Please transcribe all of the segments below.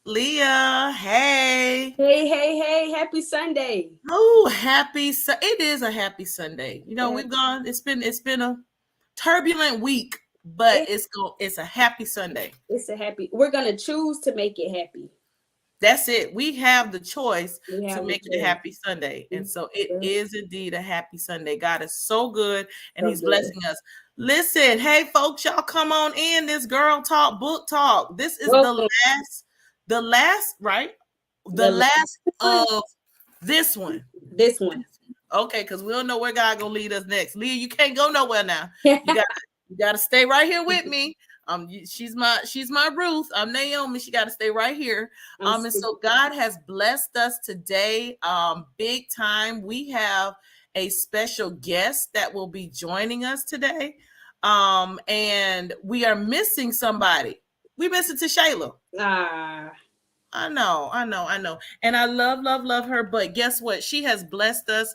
Leah, hey. Hey, happy Sunday. Oh, it is a happy Sunday. You know, Yeah. it's been a turbulent week, but It, it's a happy Sunday. we're gonna choose to make it happy. That's it. We have the choice We to have the make it a choice. happy Sunday. And so it Yeah, is indeed a happy Sunday. God is so good and so he's good. blessing us. Listen, hey folks, y'all come on in this girl talk book talk. This is Welcome. the last, right? The The last one, of this one. this one. Okay, because we don't know where God gonna lead us next. Leah, you can't go nowhere now. You gotta stay right here with me. She's my Ruth. I'm Naomi. She got to stay right here. And so God has blessed us today. Big time. We have a special guest that will be joining us today. And we are missing somebody. We missing Shayla. I know. And I love her. But guess what? She has blessed us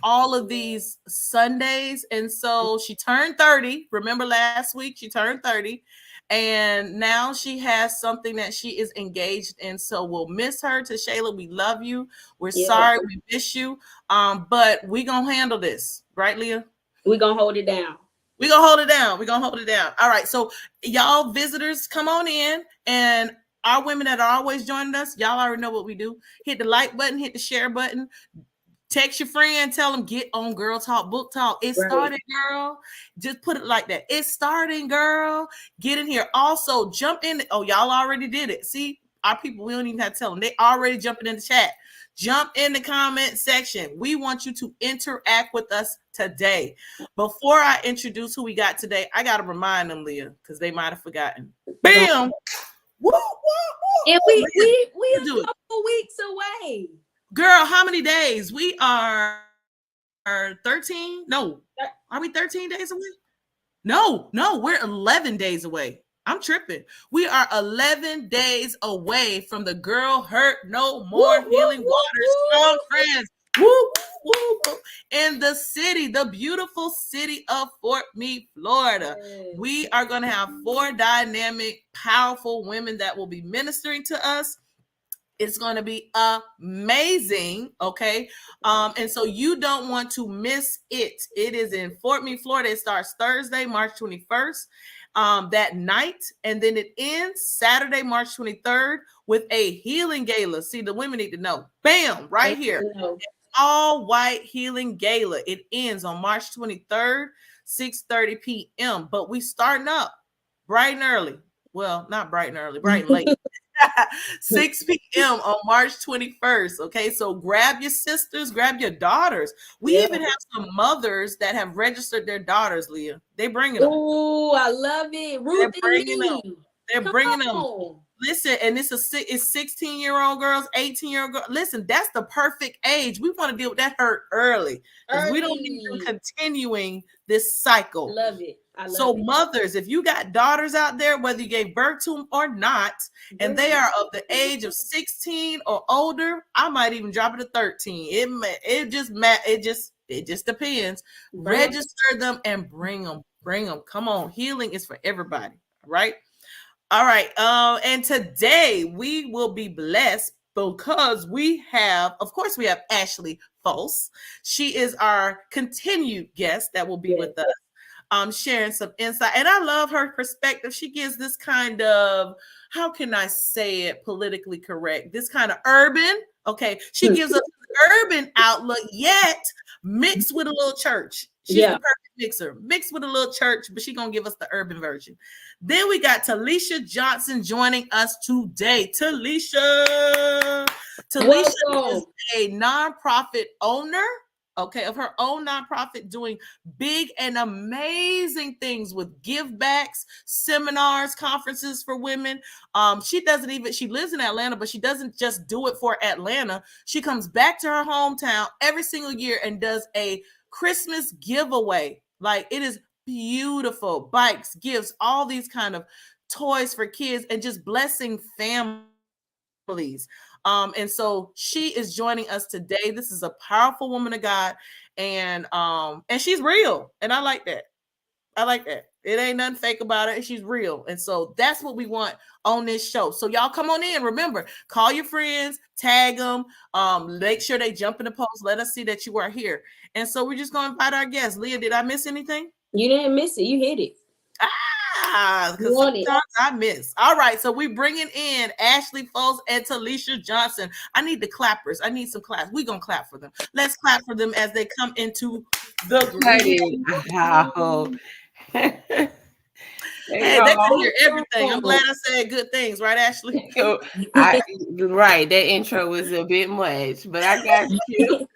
all of these Sundays. And so she turned 30. Remember last week she turned 30. And now she has something that she is engaged in. So we'll miss her. To Shayla, we love you. We're sorry we miss you. But we're going to handle this. Right, Leah? We're going to hold it down. We're going to hold it down. All right. So y'all visitors, come on in. And our women that are always joining us, y'all already know what we do. Hit the like button, hit the share button, text your friend, tell them get on Girl Talk Book Talk. It started, girl. Just put it like that. It's starting, girl. Get in here. Also, jump in. Oh, y'all already did it. See, our people, we don't even have to tell them. They already jumping in the chat. Jump in the comment section. We want you to interact with us today. Before I introduce who we got today, I got to remind them, Leah, because they might have forgotten. Bam! Woo, woo, woo. And we a couple weeks away. Girl, how many days? We are 13? No. Are we 13 days away? No, we're 11 days away. I'm tripping. We are 11 days away from the Girl Hurt No More Healing Waters Conference. Woo, woo, woo. In the city, the beautiful city of Fort Meade, Florida. We are going to have 4 dynamic, powerful women that will be ministering to us. It's going to be amazing. Okay. And so you don't want to miss it. It is in Fort Meade, Florida. It starts Thursday, March 21st, that night. And then it ends Saturday, March 23rd with a healing gala. See, the women need to know. Bam, right here. All white healing gala. It ends on March 23rd, 6:30 p.m. But we starting up bright and early. Well, not bright and early, bright and late. 6 p.m. on March 21st. Okay, so grab your sisters, grab your daughters. We even have some mothers that have registered their daughters, Leah. They're bringing them. Oh, I love it. Ruth, they're bringing them. Listen, and it's 16-year-old girls, 18-year-old girls. Listen, that's the perfect age. We want to deal with that hurt early. We don't need them continuing this cycle. Love it. So mothers, if you got daughters out there, whether you gave birth to them or not, and they are of the age of 16 or older, I might even drop it to 13. It just depends. Register them and bring them. Come on. Healing is for everybody. Right. All right. And today we will be blessed because we have Ashley Fulse. She is our continued guest that will be with us. Sharing some insight. And I love her perspective. She gives this kind of, how can I say it politically correct? This kind of urban, okay. She gives us an urban outlook, yet mixed with a little church. She's the perfect mixer, mixed with a little church, but she's going to give us the urban version. Then we got Talisha Johnson joining us today. Talisha is a nonprofit owner. okay, of her own nonprofit doing big and amazing things with give backs, seminars, conferences for women. She doesn't even, she lives in Atlanta, but she doesn't just do it for Atlanta. She comes back to her hometown every single year and does a Christmas giveaway. Like, it is beautiful. Bikes, gifts, all these kind of toys for kids, and just blessing families. And so she is joining us today. This is a powerful woman of God, and she's real, and I like that. I like that. It ain't nothing fake about it. She's real. And so that's what we want on this show. So y'all come on in. Remember, call your friends, tag them, make sure they jump in the post. Let us see that you are here. And so we're just going to invite our guests. Leah, did I miss anything? You didn't miss it. You hit it. Because sometimes I miss. All right, so we bringing in Ashley Foles and Talisha Johnson. I need the clappers. I need some claps. We're going to clap for them. Let's clap for them as they come into the group. Hey, they can hear everything. I'm glad I said good things, right, Ashley? Right. That intro was a bit much, but I got you.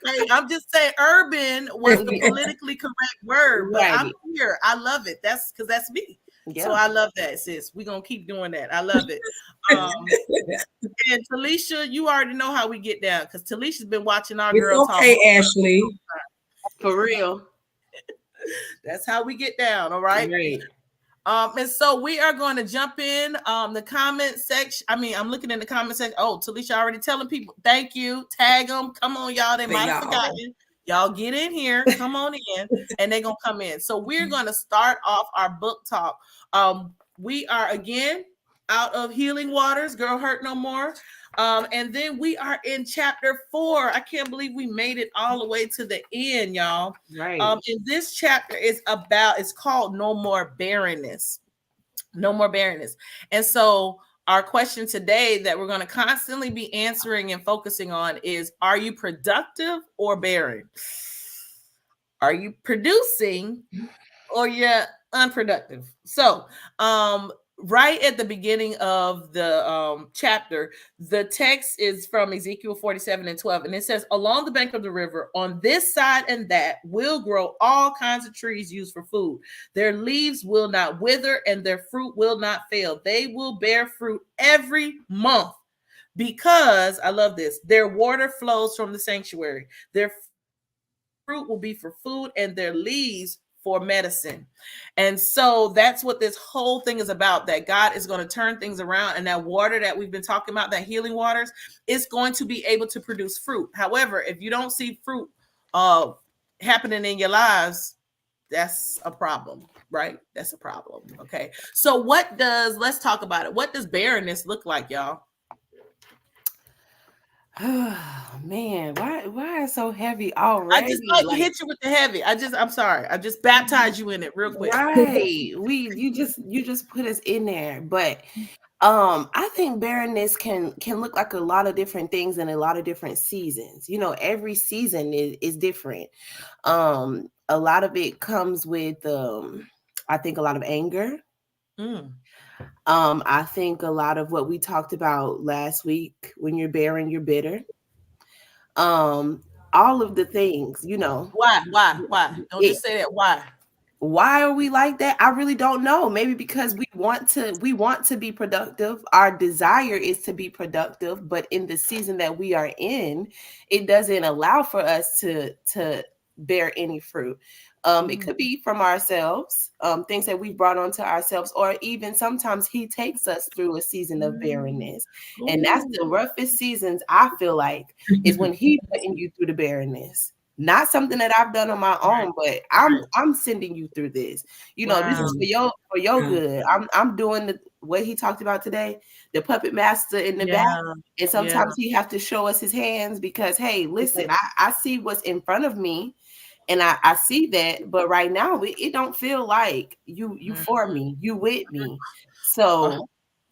Okay, I'm just saying urban was the politically correct word, but right. I'm here. I love it. That's because that's me. Yeah. So I love that, sis. We're going to keep doing that. I love it. And Talisha, you already know how we get down because Talisha's been watching our girls. Okay, Ashley. For real. That's how we get down. All right. Great. And so we are going to jump in the comment section. I mean, I'm looking in the comment section. Oh, Talisha already telling people, thank you. Tag them. Come on, y'all. They might have forgotten. Y'all get in here. Come on in. And they're going to come in. So we're going to start off our book talk. We are, again, out of Healing Waters, Girl Hurt No More. And then we are in chapter 4. I can't believe we made it all the way to the end, y'all. Right. And this chapter is it's called No More Barrenness. No More Barrenness. And so our question today that we're going to constantly be answering and focusing on is, are you productive or barren? Are you producing or you're unproductive? So, right at the beginning of the chapter, the text is from Ezekiel 47:12, and it says, along the bank of the river, on this side and that, will grow all kinds of trees used for food. Their leaves will not wither, and their fruit will not fail. They will bear fruit every month, because, I love this, their water flows from the sanctuary. Their fruit will be for food, and their leaves for medicine. And so that's what this whole thing is about, that God is going to turn things around, and that water that we've been talking about, that healing waters, is going to be able to produce fruit. However, if you don't see fruit happening in your lives, that's a problem, right? That's a problem. Okay. So let's talk about it. What does barrenness look like, y'all? Oh man, why is so heavy already? I just hit you with the heavy. I'm sorry. I just baptized you in it real quick. Right. You just put us in there. But I think barrenness can look like a lot of different things in a lot of different seasons. You know, every season is different. A lot of it comes with I think a lot of anger. I think a lot of what we talked about last week, when you're barren, you're bitter. All of the things, you know. Why? Don't just say that. Why are we like that? I really don't know. Maybe because we want to be productive. Our desire is to be productive, but in the season that we are in, it doesn't allow for us to bear any fruit. It could be from ourselves, things that we've brought onto ourselves, or even sometimes he takes us through a season of barrenness. And that's the roughest seasons, I feel like, is when he's putting you through the barrenness. Not something that I've done on my own, but I'm sending you through this. You know, this is for your good. I'm doing what he talked about today, the puppet master in the back. And sometimes he has to show us his hands because, hey, listen, I see what's in front of me. And I see that, but right now it don't feel like you for me, you with me. So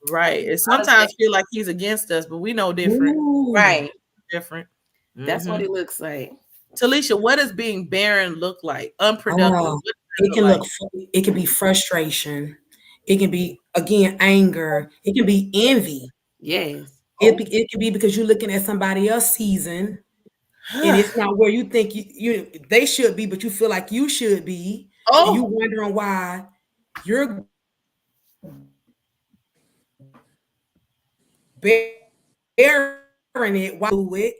right. It sometimes feel like he's against us, but we know different. Ooh. Right. Different. That's what it looks like. Talisha, what does being barren look like? Unproductive. It can be frustration. It can be, again, anger. It can be envy. Yes. It can be because you're looking at somebody else's season and it's not where you think they should be, but you feel like you should be, and you Oh, wondering why you're bearing it, why do it.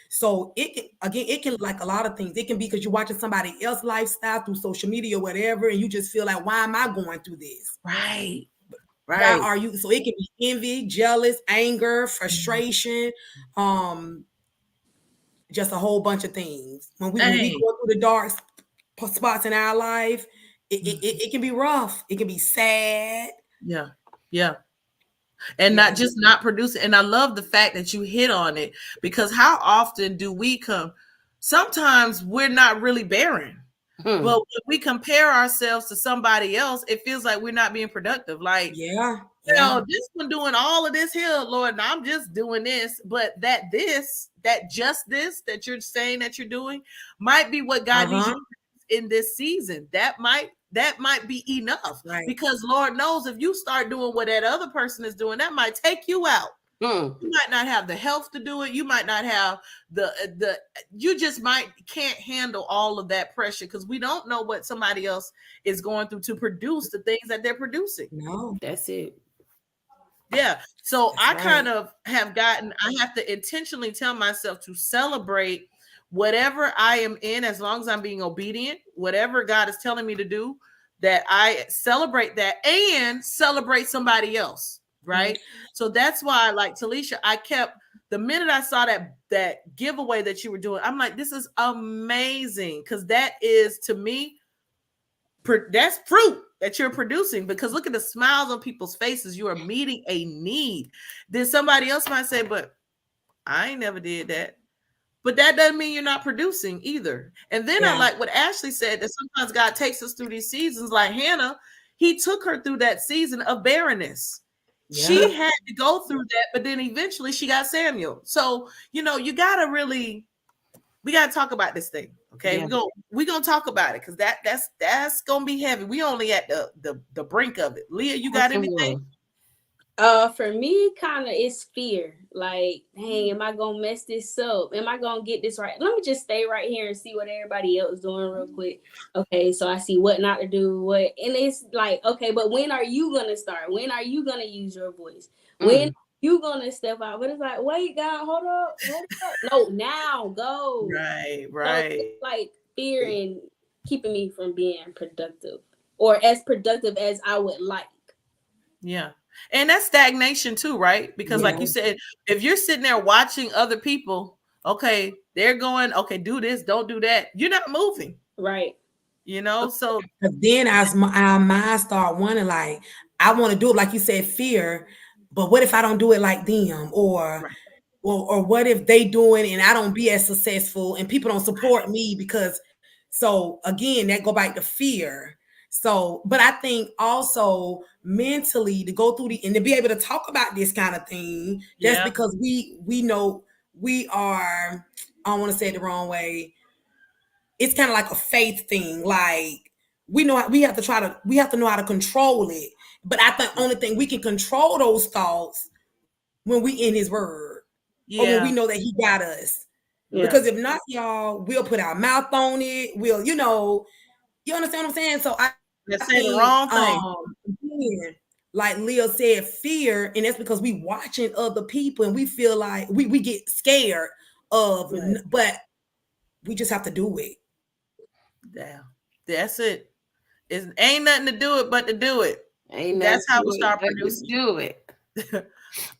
So it can, again, it can like a lot of things. It can be because you're watching somebody else's lifestyle through social media or whatever, and you just feel like, why am I going through this? right, Why right. are you? So it can be envy, jealous, anger, frustration, um, just a whole bunch of things. When we Dang. go through the dark spots in our life, it can be rough. It can be sad. Yeah, yeah. And Yeah, not just not producing. And I love the fact that you hit on it, because how often do we come? Sometimes we're not really barren, but when we compare ourselves to somebody else, it feels like we're not being productive. Like, yeah, well, this one doing all of this here, Lord, and I'm just doing this. But that you're saying that you're doing might be what God needs you uh-huh, to do in this season. That might be enough, right. because Lord knows if you start doing what that other person is doing, that might take you out. You might not have the health to do it. You might not have the you just can't handle all of that pressure, because we don't know what somebody else is going through to produce the things that they're producing. No, That's it. Yeah. So that's I kind right. of I have to intentionally tell myself to celebrate whatever I am in, as long as I'm being obedient, whatever God is telling me to do, that I celebrate that and celebrate somebody else. Mhm. Right. So that's why, like Talisha, I kept, the minute I saw that giveaway that you were doing, I'm like, this is amazing. Because that is, to me, that's fruit that you're producing, because look at the smiles on people's faces. You are meeting a need. Then somebody else might say, but I ain't never did that. But that doesn't mean you're not producing either. And then I Yeah, like what Ashley said, that sometimes God takes us through these seasons. Like Hannah, he took her through that season of barrenness. yeah, She had to go through that, but then eventually she got Samuel. So, you gotta really, we gotta talk about this thing. Okay. Yeah. We're gonna talk about it, because that's gonna be heavy. We only at the brink of it. Leah, you got anything? For me, kind of it's fear. Like, dang, am I gonna mess this up? Am I gonna get this right? Let me just stay right here and see what everybody else is doing real quick. Okay, so I see what not to do, what, and it's like, okay, but when are you gonna start? When are you gonna use your voice? When you gonna step out? But it's like, wait, God, hold up, hold up. No, now go. Right, So right. it's like fear and keeping me from being productive, or as productive as I would like. Yeah. And that's stagnation too, right? Because yeah. like you said, if you're sitting there watching other people, okay, they're going, okay, do this, don't do that. You're not moving, Right. so But then as our minds start wondering, like, I want to do it, like you said, fear. But what if I don't do it like them, or right, or what if they doing and I don't be as successful and people don't support me because, so again, that go back to fear. So, but I think also mentally to go through and to be able to talk about this kind of thing, that's yeah, because we know we are, I don't want to say it the wrong way. It's kind of like a faith thing. Like we have to know how to control it. But I think only thing we can control those thoughts when we in his word, or when we yeah, know that he got us. yeah. Yeah. Because if not, y'all, we'll put our mouth on it. We'll, you understand what I'm saying? So They I say the think, wrong thing. again, like Leo said, fear, and that's because we watching other people and we feel like we get scared of, Right. but we just have to do it. Yeah, that's it. It ain't nothing to do it but to do it. Ain't nothing That's how to we it start but to producing. do it.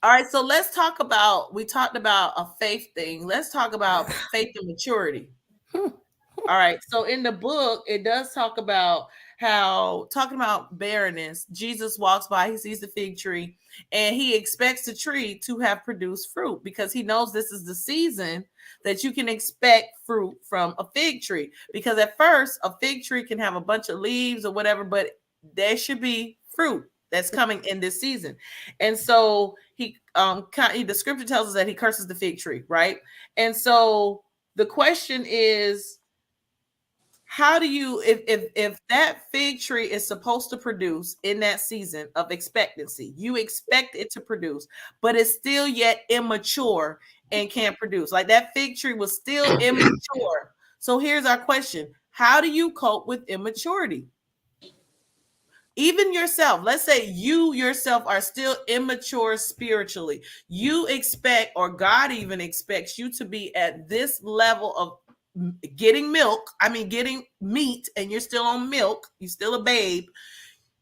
All right, so let's talk about, we talked about a faith thing. Let's talk about faith and maturity. All right. So in the book, it does talk about how, talking about barrenness, Jesus walks by, he sees the fig tree, and he expects the tree to have produced fruit, because he knows this is the season that you can expect fruit from a fig tree. Because at first, a fig tree can have a bunch of leaves or whatever, but there should be fruit that's coming in this season. And so the scripture tells us that he curses the fig tree, right? And so the question is, how do you, if that fig tree is supposed to produce in that season of expectancy, you expect it to produce, but it's still yet immature, and can't produce. Like that fig tree was still immature. So here's our question. How do you cope with immaturity? Even yourself, let's say you yourself are still immature spiritually. You expect, or God even expects you to be at this level of getting milk, getting meat, and you're still on milk, you're still a babe.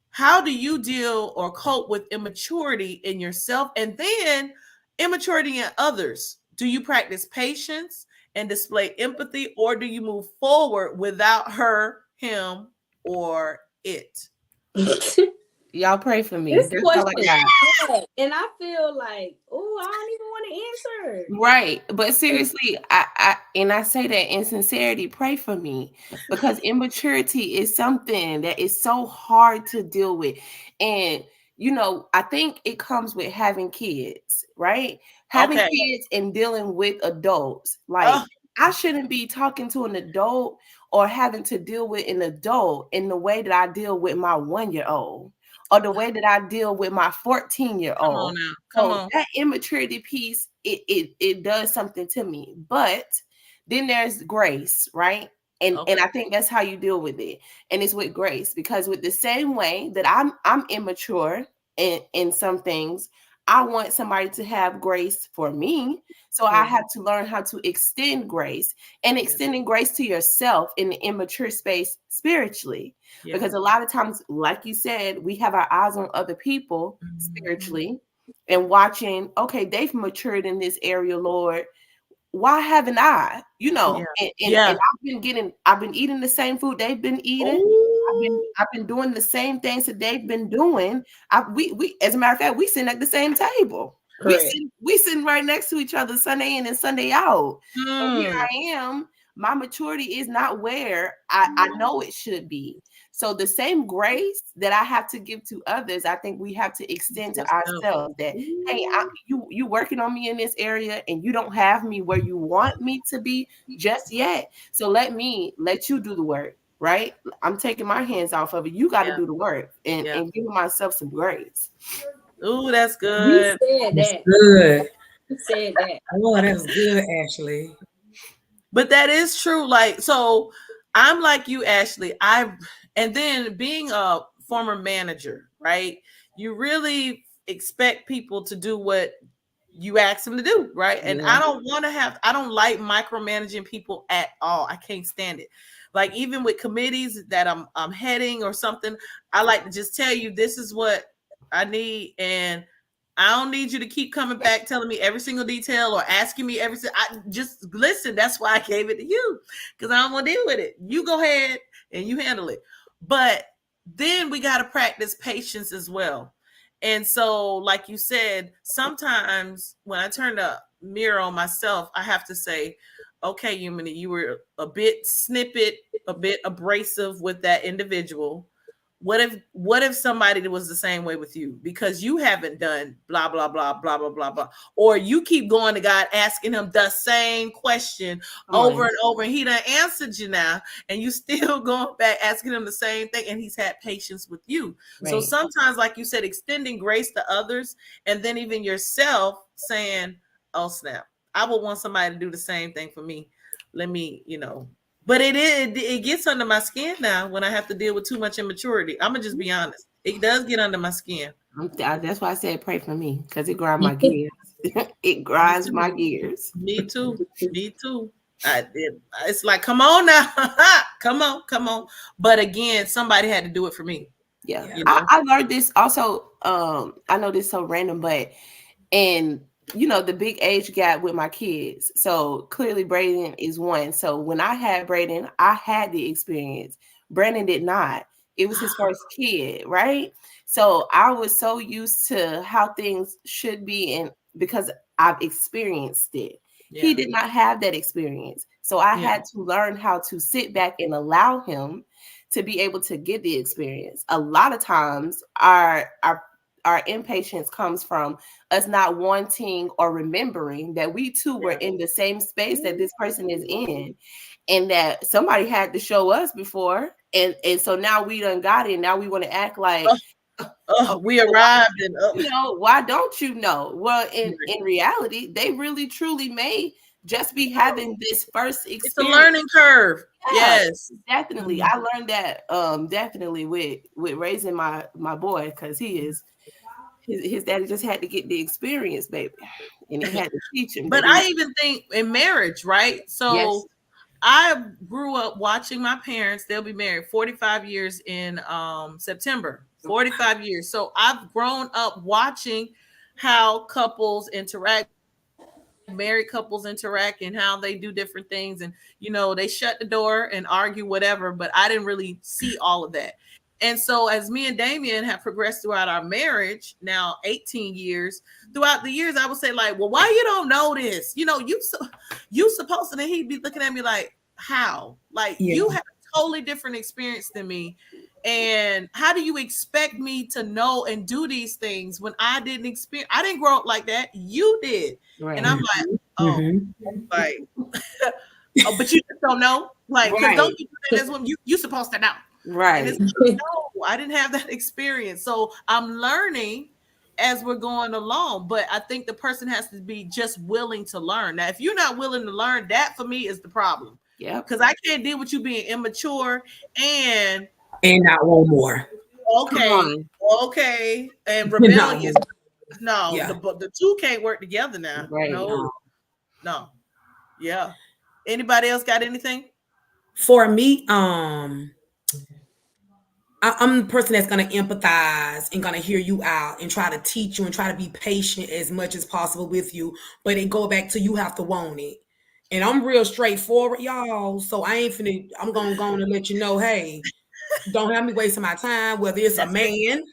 How do you deal or cope with immaturity in yourself and then immaturity in others? Do you practice patience and display empathy, or do you move forward without her, him, or it? Y'all pray for me. This That's all I question, got. and I feel like, oh, I don't even want to answer. Right. But seriously, I say that in sincerity, pray for me, because immaturity is something that is so hard to deal with. And I think it comes with having kids, right? Having Okay. kids and dealing with adults. Like, I shouldn't be talking to an adult or having to deal with an adult in the way that I deal with my 1-year-old, or the way that I deal with my 14-year-old. Come on now. Come on. That immaturity piece, it does something to me. But then there's grace, right? And I think that's how you deal with it. And it's with grace, because with the same way that I'm immature in some things, I want somebody to have grace for me. So I have to learn how to extend grace, and extending grace to yourself in the immature space spiritually. Because a lot of times, like you said, we have our eyes on other people spiritually and watching, okay, they've matured in this area, Lord. Why haven't I? And I've been eating the same food they've been eating. I've been doing the same things that they've been doing. We as a matter of fact, we sit at the same table. We sitting right next to each other Sunday in and Sunday out. And here I am. My maturity is not where I know it should be. So the same grace that I have to give to others, I think we have to extend to ourselves. That, hey, you working on me in this area, and you don't have me where you want me to be just yet. So let you do the work, right? I'm taking my hands off of it. You got to do the work, and giving myself some grace. Ooh, that's good. You said that. Good. You said that. Oh, that was good, Ashley. But that is true. Like, so I'm like you, Ashley. And then being a former manager, right? You really expect people to do what you ask them to do, right? And I don't like micromanaging people at all. I can't stand it. Like, even with committees that I'm heading or something, I like to just tell you, this is what I need, and I don't need you to keep coming back telling me every single detail or asking me I just listen. That's why I gave it to you, because I don't want to deal with it. You go ahead and you handle it. But then we got to practice patience as well. And so, like you said, sometimes when I turn the mirror on myself, I have to say, okay, Yumini, you were a bit abrasive with that individual. What if somebody was the same way with you, because you haven't done blah, blah, blah, blah, blah, blah, blah, or you keep going to God, asking him the same question over and over, and he done answered you now, and you still going back asking him the same thing, and he's had patience with you. Right. So sometimes, like you said, extending grace to others, and then even yourself saying, oh snap, I would want somebody to do the same thing for me. Let me, but it gets under my skin now when I have to deal with too much immaturity. I'm gonna just be honest. It does get under my skin. That's why I said pray for me, because it grinds my gears. It grinds my gears. Me too. Me too. It's like, come on now. come on. But again, somebody had to do it for me. Yeah. I learned this also. I know this is so random, but the big age gap with my kids. So clearly Braden is one. So when I had Braden, I had the experience. Brandon did not. It was his first kid, right? So I was so used to how things should be, and because I've experienced it. Yeah. He did not have that experience. So I had to learn how to sit back and allow him to be able to get the experience. A lot of times our impatience comes from us not wanting or remembering that we too were in the same space that this person is in, and that somebody had to show us before. And so now we done got it. Now we want to act like, We arrived and why don't you know? Well, in reality, they really truly may just be having this first experience. It's a learning curve. Yeah, Yes, definitely. I learned that definitely with raising my boy, because his daddy just had to get the experience, baby, and he had to teach him. But I even think in marriage, right? So Yes. I grew up watching my parents. They'll be married 45 years in September. 45 years. So I've grown up watching how couples interact, married couples interact, and how they do different things. And they shut the door and argue, whatever. But I didn't really see all of that. And so as me and Damien have progressed throughout our marriage, now 18 years, throughout the years, I would say, like, well, why you don't know this? You supposed to. Then he'd be looking at me like, how? Like, you have a totally different experience than me. And how do you expect me to know and do these things when I didn't experience? I didn't grow up like that. You did. Right. And I'm like, like, but you just don't know. Like, because don't you do that as women? You supposed to know. Right. And it's like, no, I didn't have that experience. So I'm learning as we're going along. But I think the person has to be just willing to learn. Now, if you're not willing to learn, that for me is the problem. Yeah. Because I can't deal with you being immature and not one more. Okay. And rebellious. No, the two can't work together now. Right. No. Yeah. Anybody else got anything? For me, I'm the person that's going to empathize and going to hear you out and try to teach you and try to be patient as much as possible with you. But it go back to you have to want it. And I'm real straightforward, y'all. So I'm going to go on and let you know, hey, don't have me wasting my time, whether it's a man,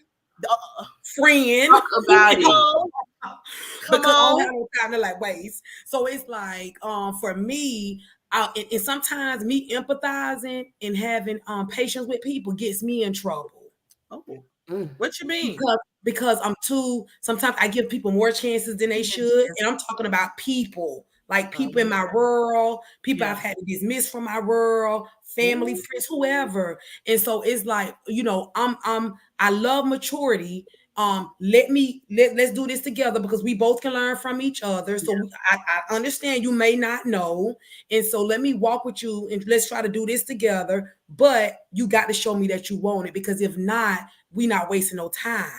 friend. Talk about it. Come on. I don't have no time to like waste. So it's like, for me, and sometimes me empathizing and having patience with people gets me in trouble. Oh, what you mean? Because sometimes I give people more chances than they should. And I'm talking about people, like people in my world, people I've had to dismiss from my world, family, friends, whoever. And so it's like, I love maturity. Let's do this together because we both can learn from each other. So I understand you may not know. And so let me walk with you and let's try to do this together. But you got to show me that you want it, because if not, we're not wasting no time.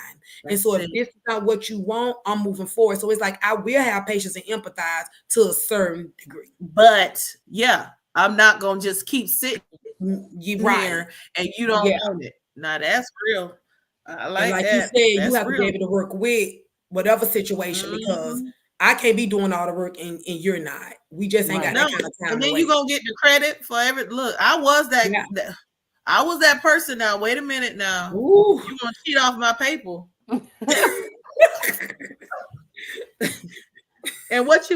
And so if this is not what you want, I'm moving forward. So it's like, I will have patience and empathize to a certain degree. But I'm not going to just keep sitting here and you don't want it. Now that's real. I like that. You said, you have to be able to work with whatever situation, because I can't be doing all the work and you're not. We just ain't got that kind of time. And then you're going to get the credit for every look. I was that I was that person. Now wait a minute now. You're going to cheat off my paper. And what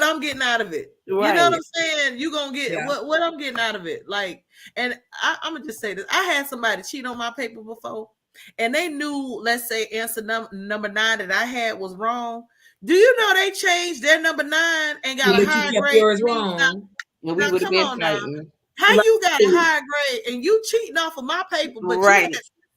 I'm getting out of it. Right. You know what I'm saying? You gonna get what I'm getting out of it. Like, and I'm gonna just say this. I had somebody cheat on my paper before, and they knew, let's say, answer number 9 that I had was wrong. Do you know they changed their number 9 and got a high grade? Yours wrong. Now, come on now. How you got a high grade and you cheating off of my paper, but you had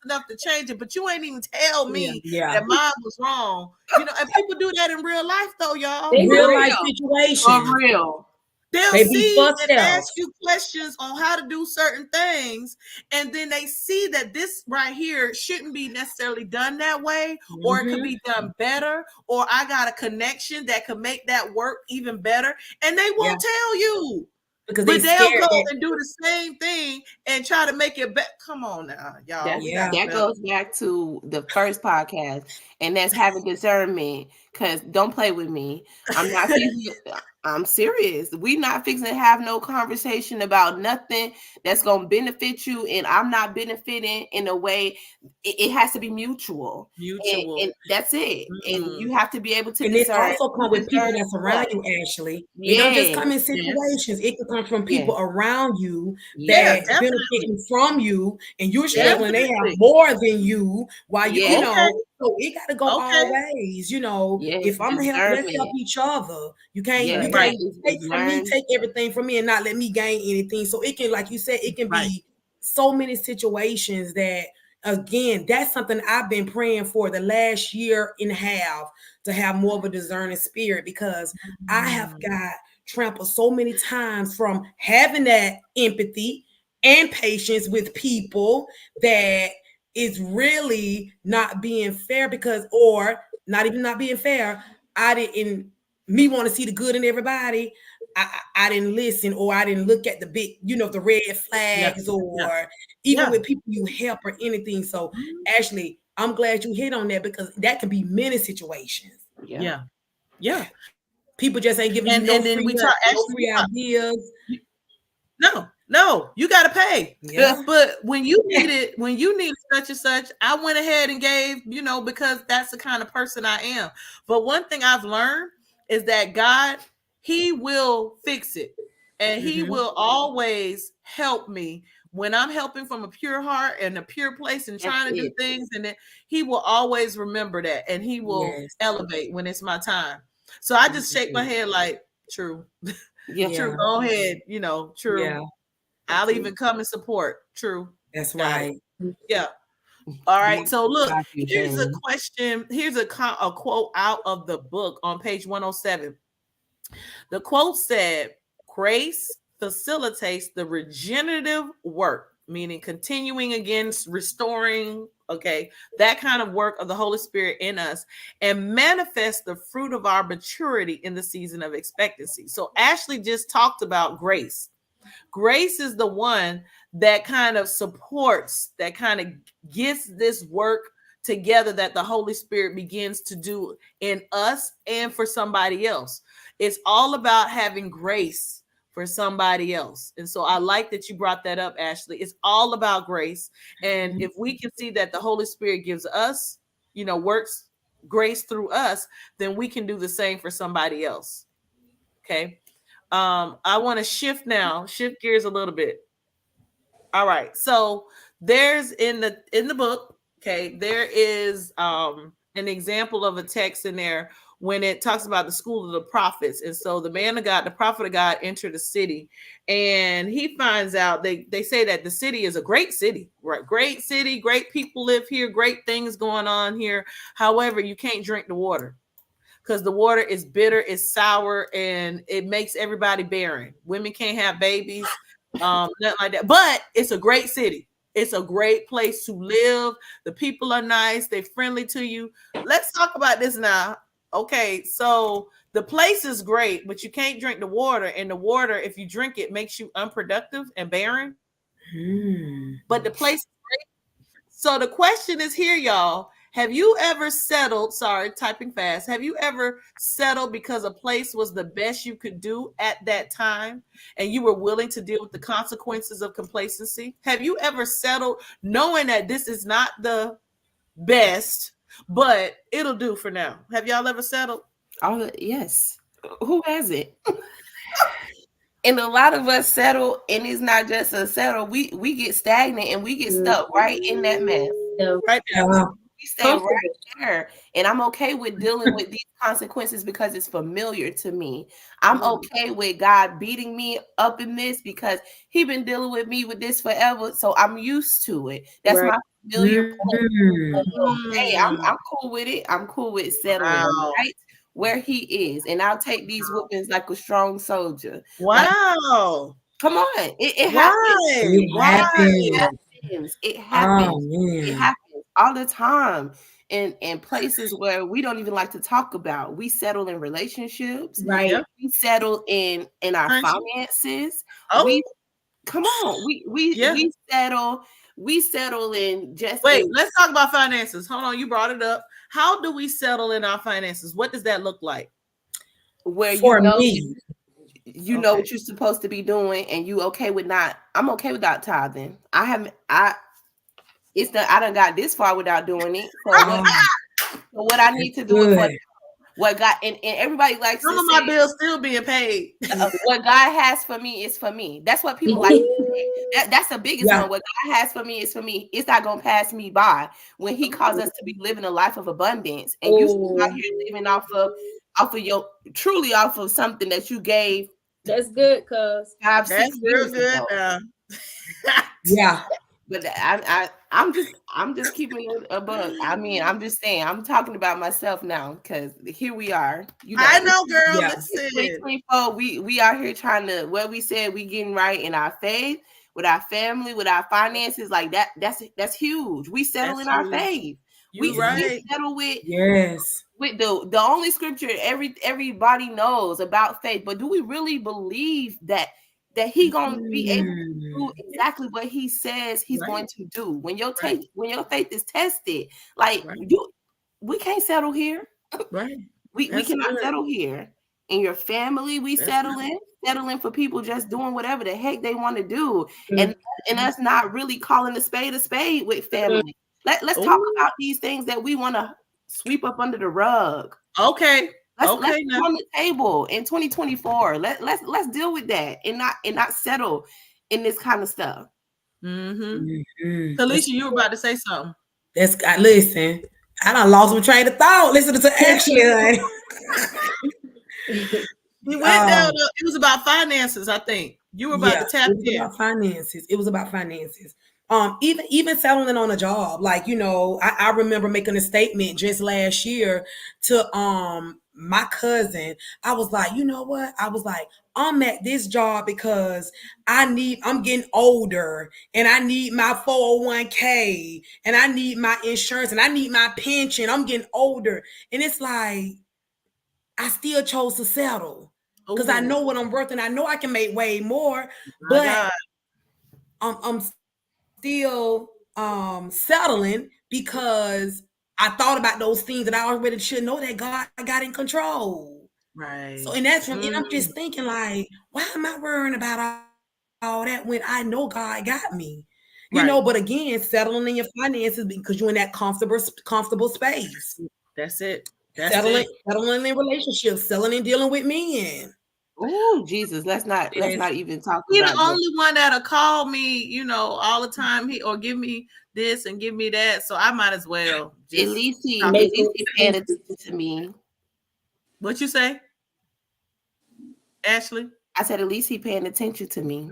enough to change it, but you ain't even tell me that mine was wrong. And people do that in real life, though, y'all. Real life situations. For real. They'll see and ask you questions on how to do certain things, and then they see that this right here shouldn't be necessarily done that way, or it could be done better, or I got a connection that could make that work even better, and they won't tell you. But they'll go and do the same thing and try to make it better. Come on now, y'all. That goes back to the first podcast, and that's having discernment. Because don't play with me. I'm serious. We not fixing to have no conversation about nothing that's going to benefit you, and I'm not benefiting in a way. It has to be mutual. And that's it. And you have to be able to and discern. It also come with people that's around you, Ashley. It don't just come in situations. It can come from people around you that benefiting from you, and you're struggling. They have more than you, while you know. So it got to go all ways, if I'm help, let's help each other. You can't, take from me, take everything from me, and not let me gain anything. So it can, like you said, it can be so many situations that again, that's something I've been praying for the last year and a half, to have more of a discerning spirit, because I have got trampled so many times from having that empathy and patience with people that is really not being fair, because, or not even not being fair, I didn't, me want to see the good in everybody. I didn't listen, or I didn't look at the big, the red flags, or even with people you help or anything. So Ashley, I'm glad you hit on that, because that can be many situations. Yeah. People just ain't giving you And then we talk, no free ideas. No, you got to pay. Yeah. But when you needed such and such, I went ahead and gave, because that's the kind of person I am. But one thing I've learned is that God, he will fix it. And he will always help me when I'm helping from a pure heart and a pure place and trying to do things. And then he will always remember that, and he will elevate when it's my time. So I just shake my head like, true. True. Go ahead. True. Yeah. I'll even come and support. True. That's right. Yeah. All right. So look, here's a question. Here's a quote out of the book on page 107. The quote said, "Grace facilitates the regenerative work," meaning continuing against restoring, that kind of work of the Holy Spirit in us, and manifest the fruit of our maturity in the season of expectancy. So Ashley just talked about grace. Grace is the one that kind of supports, that kind of gets this work together that the Holy Spirit begins to do in us and for somebody else. It's all about having grace for somebody else. And so I like that you brought that up, Ashley. It's all about grace. And if we can see that the Holy Spirit gives us, works grace through us, then we can do the same for somebody else. Okay. I want to shift gears a little bit. All right. So there's in the book, there is an example of a text in there when it talks about the school of the prophets. And so the man of God, the prophet of God, entered the city, and he finds out, they say that the city is a great city, right? Great city, great people live here, great things going on here. However, you can't drink the water, because the water is bitter, it's sour, and it makes everybody barren. Women can't have babies, nothing like that. But it's a great city. It's a great place to live. The people are nice. They're friendly to you. Let's talk about this now. Okay, so the place is great, but you can't drink the water. And the water, if you drink it, makes you unproductive and barren. But the place is great. So the question is here, y'all. Have you ever settled? Sorry, typing fast. Have you ever settled because a place was the best you could do at that time, and you were willing to deal with the consequences of complacency? Have you ever settled knowing that this is not the best, but it'll do for now? Have y'all ever settled? Yes. Who has it? And a lot of us settle, and it's not just a settle. We get stagnant, and we get stuck right in that mess. Right now. We stay right there. And I'm okay with dealing with these consequences because it's familiar to me. I'm okay with God beating me up in this because he been dealing with me with this forever. So I'm used to it. That's my familiar place. Hey, I'm cool with it. I'm cool with settling right where he is. And I'll take these whoopings like a strong soldier. Wow. Like, come on. It happens. It happens. It happens all the time in places where we don't even like to talk about. We settle in relationships, right? We settle in our finances. Come on, we settle in just. Wait, let's talk about finances. Hold on, you brought it up. How do we settle in our finances? What does that look like? Where you know what you're supposed to be doing, and you okay with not. I'm okay without tithing. I done got this far without doing it. So what I need to do is what God and everybody likes. Some of my bills still being paid. What God has for me is for me. That's what people like. That's the biggest one. What God has for me is for me. It's not gonna pass me by when He calls us to be living a life of abundance, and you out here living off of something that you gave. That's good, cuz that's real good now. Yeah. But I'm just keeping it a bug. I mean, I'm just saying, I'm talking about myself now because here we are. You I know, know, girl. Yeah. it's Listen. 2024. We out here trying to what we said we getting right in our faith, with our family, with our finances. Like that's huge. We settle That's in our huge. faith. You We right. settle with Yes. the only scripture everybody knows about faith. But do we really believe that he gonna be able to do exactly what he says he's Right. going to do when your Right. faith is tested? Like Right. we can't settle here. Right. We That's cannot good. settle here. In your family, we That's settling for people just doing whatever the heck they want to do, Mm. and us not really calling a spade with family. Let's talk Ooh. about these things that we want to sweep up under the rug. Okay. Let's Okay. put Now. on the table in 2024. Let's deal with that and not settle in this kind of stuff. Mm-hmm. Talisha, you were about to say something. That's listen. I done lost my train of thought. Listen to Ashley. honey. We went down. It was about finances. I think you were about Yeah, to tap it was in. about finances. It was about finances. Even settling on a job, like I remember making a statement just last year to my cousin. I was like, you know what? I was like, I'm at this job because I'm getting older and I need my 401k and I need my insurance and I need my pension. I'm getting older. And it's like I still chose to settle because I Ooh, know what I'm worth and I know I can make way more, my but God. I'm still settling because I thought about those things that I already should know that God got in control. So Right. and that's and I'm just thinking like, why am I worrying about all that when I know God got me? Right. But again, settling in your finances because you're in that comfortable space. That's it. That's Settling, it. settling in relationships, settling and dealing with men. Oh Jesus, let's not even talk He the about that. only one that'll call me, all the time. Or give me this and give me that. So I might as well At just least he Making paying attention to me. What you say, Ashley? I said at least he paying attention to me.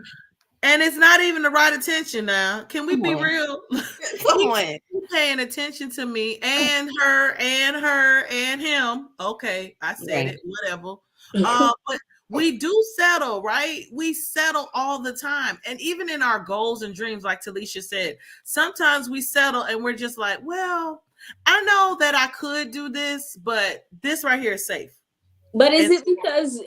And it's not even the right attention now. Can we Come be on. real? Come He's on. paying attention to me and her and him. Okay, I said Right. it. Whatever. But we do settle, right? We settle all the time. And even in our goals and dreams, like Talisha said, sometimes we settle and we're just like, well, I know that I could do this, but this right here is safe. But is it because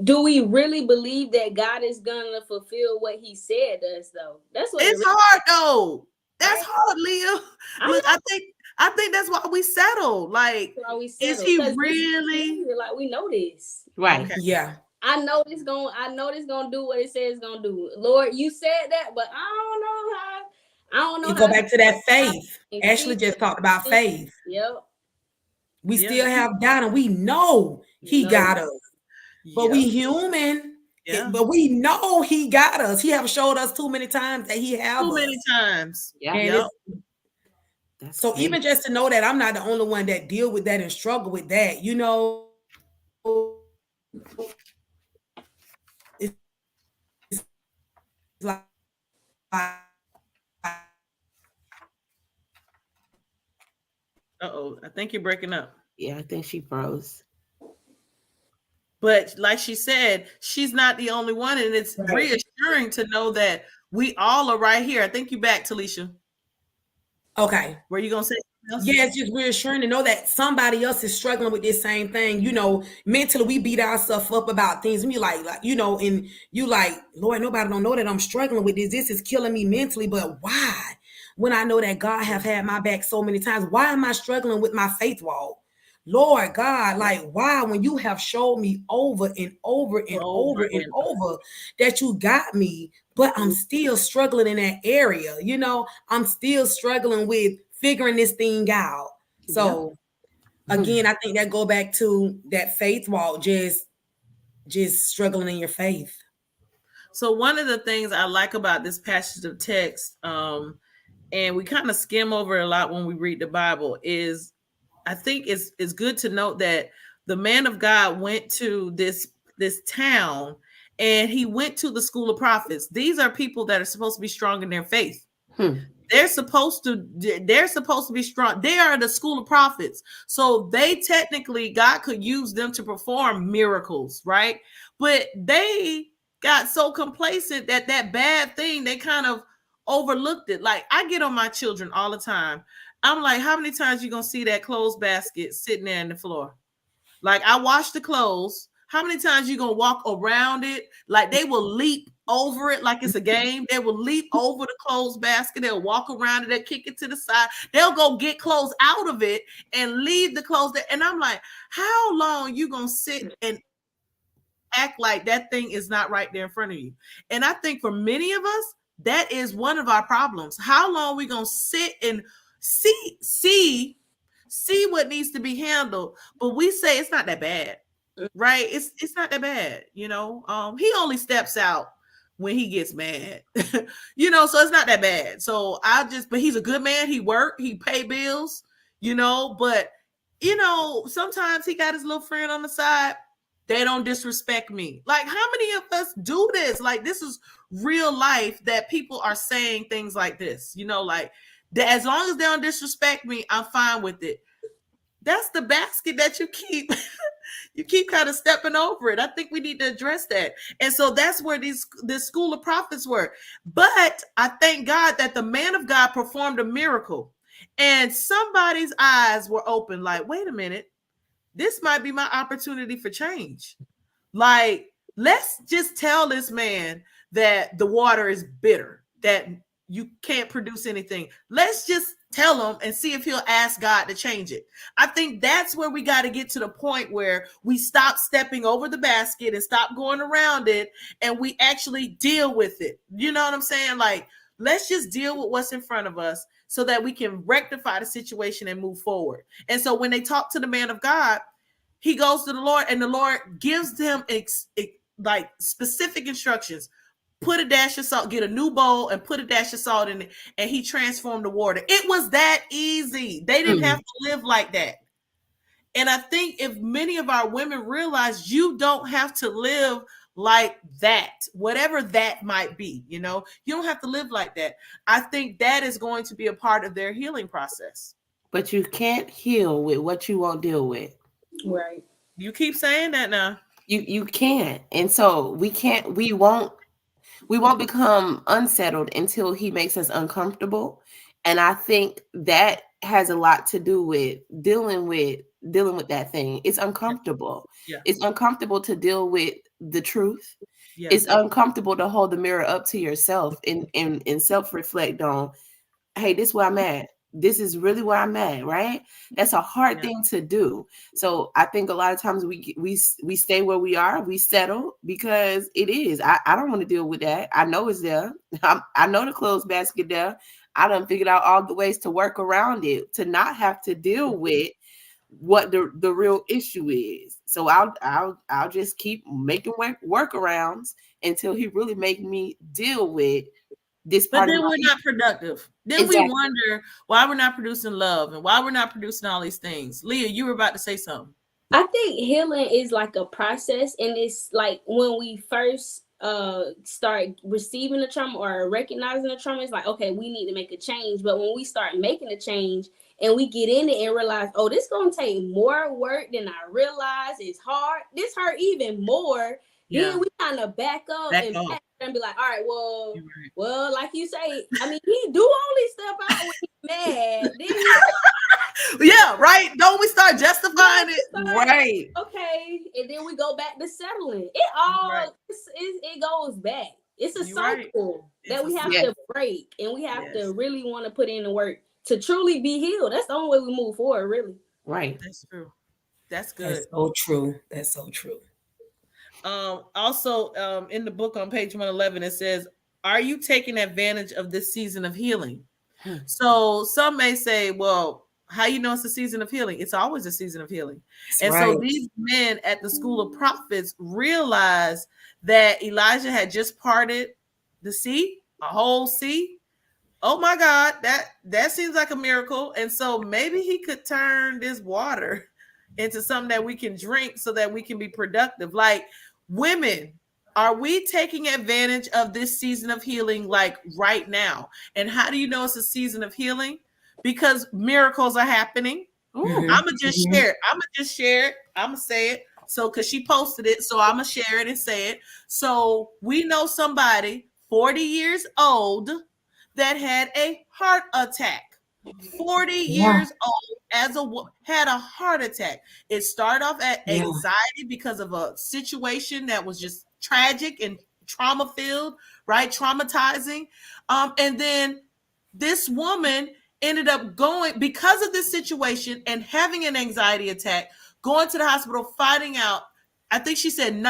do we really believe that God is gonna fulfill what He said to us? Though that's what it's really hard though. That's right? hard, Leah. Look, I think that's why we settle. Like, That's why we is settle. he 'Cause really? like we know this? Right. Okay. Yeah. I know this gonna do what it says it's gonna do. Lord, you said that, but I don't know how. I don't know You how. go back to that faith. And Ashley feel just talked about it. faith. Yep. We Yeah. still have doubt and we know he No. got us. But Yeah. we human. Yeah. But we know he got us. He have showed us too many times that he have Too us. many times. Yeah. And Yep. That's so crazy. even just to know that I'm not the only one that deal with that and struggle with that, it's like Uh-oh. I think you're breaking up. Yeah, I think she froze. But like she said, she's not the only one, and it's reassuring to know that we all are right here. I think you back, Talisha. okay. Were you gonna say something else? Yeah, it's just reassuring to know that somebody else is struggling with this same thing. Mentally we beat ourselves up about things. And you and you like, Lord, nobody don't know that I'm struggling with this. This is killing me mentally, but why? When I know that God have had my back so many times, why am I struggling with my faith walk? Lord God, like why when you have showed me over and over and over and over that you got me, but I'm still struggling in that area. I'm still struggling with figuring this thing out. So again, I think that go back to that faith walk, just struggling in your faith. So one of the things I like about this passage of text, and we kind of skim over a lot when we read the Bible, is I think it's good to note that the man of God went to this town and he went to the school of prophets. These are people that are supposed to be strong in their faith. they're supposed to be strong. They are the school of prophets. So they technically, God could use them to perform miracles, right? But they got so complacent that that bad thing, they kind of overlooked it. Like I get on my children all the time. I'm like, how many times you gonna see that clothes basket sitting there on the floor? Like I wash the clothes. How many times you gonna walk around it? Like they will leap over it like it's a game. They will leap over the clothes basket. They'll walk around it. They'll kick it to the side. They'll go get clothes out of it and leave the clothes there. And I'm like, how long you gonna sit and act like that thing is not right there in front of you? And I think for many of us, that is one of our problems. How long we gonna sit and see what needs to be handled, but we say it's not that bad, right? It's not that bad, you know. He only steps out when he gets mad, you know, so it's not that bad. So but he's a good man. He worked, he pay bills, you know, but you know, sometimes he got his little friend on the side. They don't disrespect me. Like, how many of us do this? Like, this is real life that people are saying things like this, you know, like that as long as they don't disrespect me, I'm fine with it. That's the basket that you keep you keep kind of stepping over it. I think we need to address that. And so that's where this school of prophets were. But I thank God that the man of God performed a miracle and somebody's eyes were open like, wait a minute, this might be my opportunity for change. Like, let's just tell this man that the water is bitter, that you can't produce anything. Let's just tell him and see if he'll ask God to change it. I think that's where we got to get to the point where we stop stepping over the basket and stop going around it and we actually deal with it. You know what I'm saying? Like, let's just deal with what's in front of us so that we can rectify the situation and move forward. And so when they talk to the man of God, he goes to the Lord and the Lord gives him like specific instructions. Put a dash of salt, get a new bowl and put a dash of salt in it. And he transformed the water. It was that easy. They didn't have to live like that. And I think if many of our women realize you don't have to live like that, whatever that might be, you know, you don't have to live like that. I think that is going to be a part of their healing process. But you can't heal with what you won't deal with. Right. You keep saying that now. You can't. And so we won't become unsettled until he makes us uncomfortable. And I think that has a lot to do with dealing with that thing. It's uncomfortable. Yeah. It's uncomfortable to deal with the truth. Yeah. It's uncomfortable to hold the mirror up to yourself and self-reflect on, hey, this is where I'm at. This is really where I'm at, right? That's a hard thing to do. So I think a lot of times we stay where we are, we settle because it is. I don't want to deal with that. I know it's there. I know the clothes basket there. I done figured out all the ways to work around it, to not have to deal with what the real issue is. So I'll just keep making workarounds until he really make me deal with this part. But then we're not productive. Then we wonder why we're not producing love and why we're not producing all these things. Leah, you were about to say something. I think healing is like a process, and it's like when we first start receiving the trauma or recognizing the trauma, it's like, okay, we need to make a change. But when we start making a change and we get in it and realize, oh, this is gonna take more work than I realized. It's hard. This hurt even more. Yeah. Then we kind of back up and be like, all right, well, like you say, I mean, he do only step out when he's mad. Then yeah, right. Don't we start justifying it? Right. Okay, and then we go back to settling. It all it goes back. It's a cycle that we have to break, and we have to really want to put in the work to truly be healed. That's the only way we move forward, really. Right. That's true. That's good. That's so true. That's so true. Also, in the book on page 111, it says, are you taking advantage of this season of healing? So some may say, well, how you know it's a season of healing? It's always a season of healing. And so these men at the school of prophets realized that Elijah had just parted the sea, a whole sea. Oh my God, that seems like a miracle. And so maybe he could turn this water into something that we can drink so that we can be productive. Like, women, Are we taking advantage of this season of healing like right now? And how do you know it's a season of healing? Because miracles are happening. I'ma just share it. I'ma just share it. I'ma say it. So because she posted it, so I'ma share it and say it. So we know somebody 40 years old that had a heart attack. 40 years old had a heart attack. It started off at anxiety because of a situation that was just tragic and trauma filled, right? Traumatizing. And then this woman ended up going because of this situation and having an anxiety attack, going to the hospital, finding out, I think she said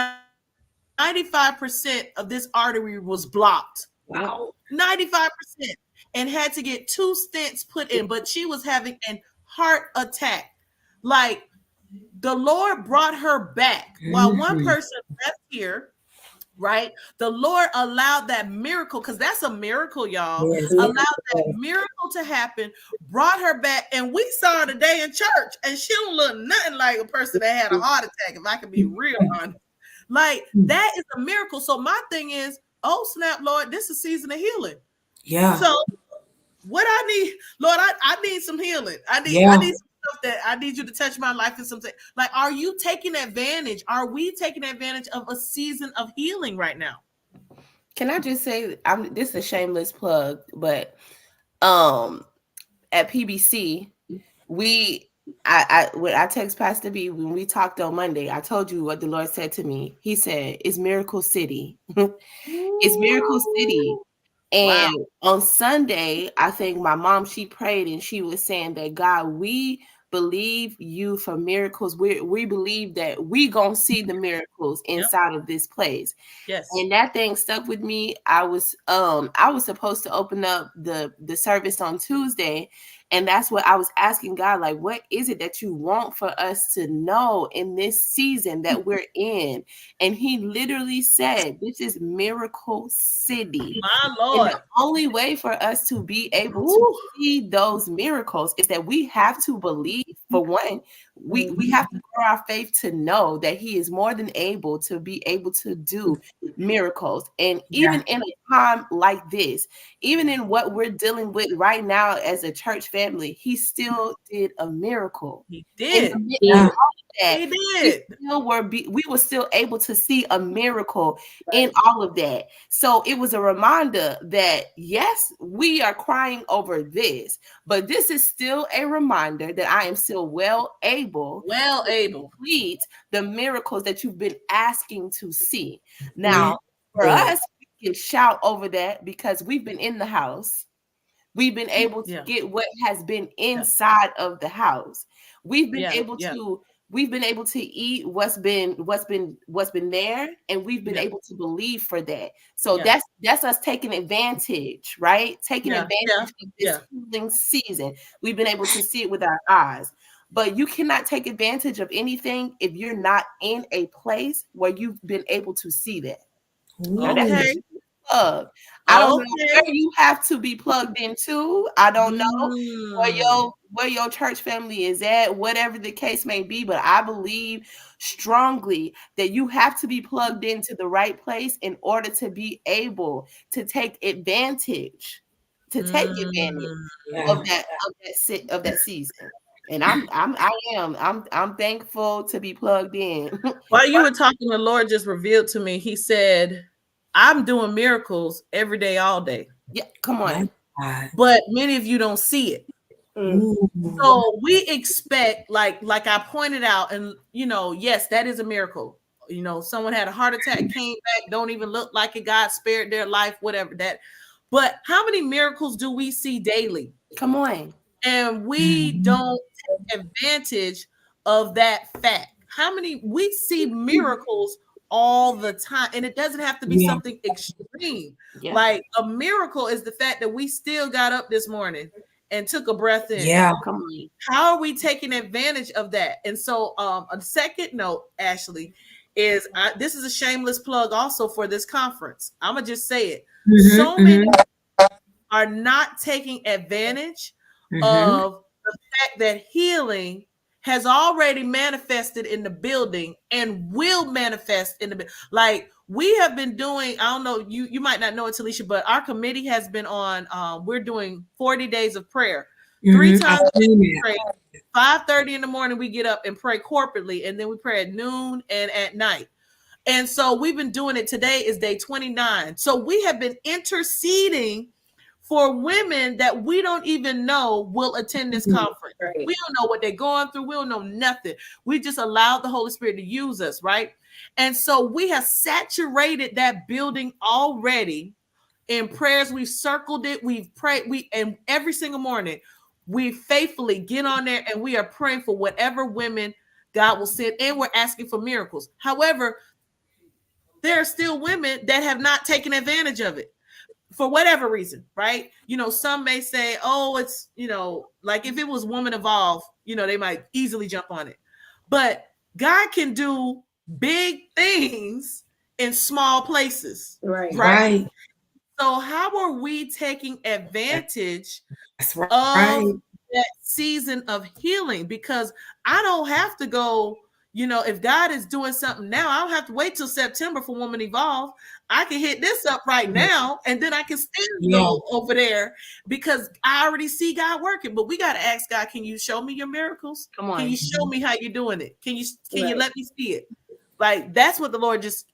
95% of this artery was blocked. Wow. 95%, and had to get 2 stents put in, but she was having a heart attack. Like the Lord brought her back while one person left here, right? The Lord allowed that miracle, because that's a miracle, y'all. Yes. Allowed that miracle to happen, brought her back, and we saw her today in church, and she don't look nothing like a person that had a heart attack, if I can be real honest. Like that is a miracle. So my thing is, oh snap, Lord, this is a season of healing. Yeah. So what I need, Lord, I need some healing. I need some stuff that I need you to touch my life in something. Like, are you taking advantage? Are we taking advantage of a season of healing right now? Can I just say, this is a shameless plug, but at PBC, when I text Pastor B, when we talked on Monday, I told you what the Lord said to me. He said, "It's Miracle City." It's Miracle City. And on Sunday, I think my mom, she prayed and she was saying that, God, we believe you for miracles. We believe that we gonna see the miracles inside of this place. Yes. And that thing stuck with me. I was supposed to open up the service on Tuesday, and that's what I was asking God, like, what is it that you want for us to know in this season that we're in? And he literally said, this is Miracle City. My Lord. And the only way for us to be able to see those miracles is that we have to believe. For one, we have to grow our faith to know that he is more than able to be able to do miracles. And even in a time like this, even in what we're dealing with right now as a church family, he still did a miracle. He did. He did. We were still able to see a miracle in all of that. So it was a reminder that, yes, we are crying over this, but this is still a reminder that I am still well able to complete the miracles that you've been asking to see. Now, for us, we can shout over that because we've been in the house. We've been able to get what has been inside of the house. We've been able to eat what's been there, and we've been able to believe for that. So that's us taking advantage, right? Taking advantage of this healing season. We've been able to see it with our eyes. But you cannot take advantage of anything if you're not in a place where you've been able to see that. Okay. I don't know where you have to be plugged into. I don't know where your church family is at, whatever the case may be, but I believe strongly that you have to be plugged into the right place in order to be able to take advantage of that season. And I'm thankful to be plugged in. While you were talking, the Lord just revealed to me, he said, I'm doing miracles every day, all day. Yeah, come on. But many of you don't see it. So we expect, like I pointed out, and yes, that is a miracle. Someone had a heart attack, came back, don't even look like it. God spared their life, whatever that. But how many miracles do we see daily? Come on. And we don't take advantage of that fact. How many we see miracles all the time, and it doesn't have to be something extreme. Like a miracle is the fact that we still got up this morning and took a breath in. Come on. How are we taking advantage of that? And so a second note, Ashley, is this is a shameless plug also for this conference. I'm gonna just say it. So many are not taking advantage of the fact that healing has already manifested in the building and will manifest in the like we have been doing, I don't know, you might not know it, Talisha, but our committee has been on, we're doing 40 days of prayer. 3 times we pray. 5:30 in the morning, we get up and pray corporately, and then we pray at noon and at night. And so we've been doing it. Today is day 29. So we have been interceding for women that we don't even know will attend this conference. Right. We don't know what they're going through. We don't know nothing. We just allowed the Holy Spirit to use us, right? And so we have saturated that building already in prayers. We've circled it. We've prayed. And every single morning, we faithfully get on there and we are praying for whatever women God will send, and we're asking for miracles. However, there are still women that have not taken advantage of it for whatever reason, right? Some may say, oh, it's, like if it was Woman Evolve, they might easily jump on it. But God can do big things in small places. Right. So how are we taking advantage right. of that season of healing? Because I don't have to go, if God is doing something now, I don't have to wait till September for Woman Evolve. I can hit this up right now, and then I can still go over there because I already see God working. But we got to ask God, can you show me your miracles? Come on. Can you show me how you're doing it? Can you let me see it? Like, that's what the Lord just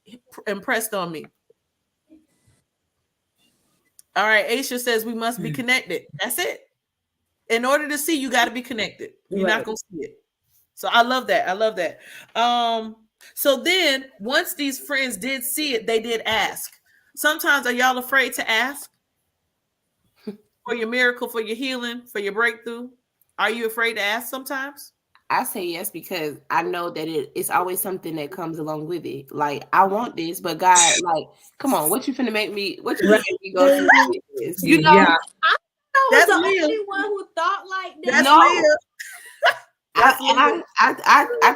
impressed on me. All right, Aisha says we must be connected. That's it. In order to see, you got to be connected. You're not going to see it. So I love that. So then once these friends did see it, they did ask. Sometimes are y'all afraid to ask for your miracle, for your healing, for your breakthrough? Are you afraid to ask sometimes? I say yes because I know that it's always something that comes along with it. Like, I want this, but God, like, come on, what you finna make me? What you finna make me go through this? I was the only one who thought like that. That's Leah. I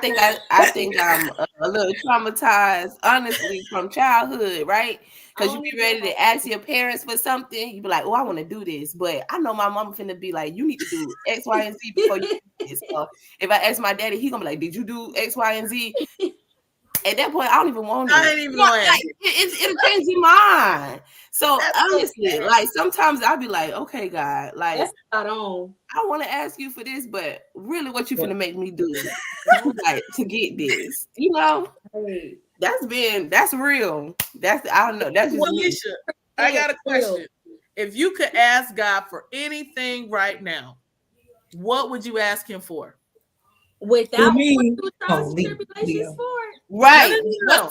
think I'm a little traumatized, honestly, from childhood, right? Because you be ready to ask your parents for something, you be like, "Oh, I want to do this," but I know my mom finna be like, "You need to do X, Y, and Z before you do this." So if I ask my daddy, he gonna be like, "Did you do X, Y, and Z?" At that point, I don't even want it. I ain't even know like, it'll change your mind. So honestly, like sometimes I'll be like, okay, God, like that's not on. I want to ask you for this, but really, what you finna make me do, like to get this? That's real. I don't know. That's just Alicia, I got a question. If you could ask God for anything right now, what would you ask Him for? Without going through trials and tribulations for it? Right. No.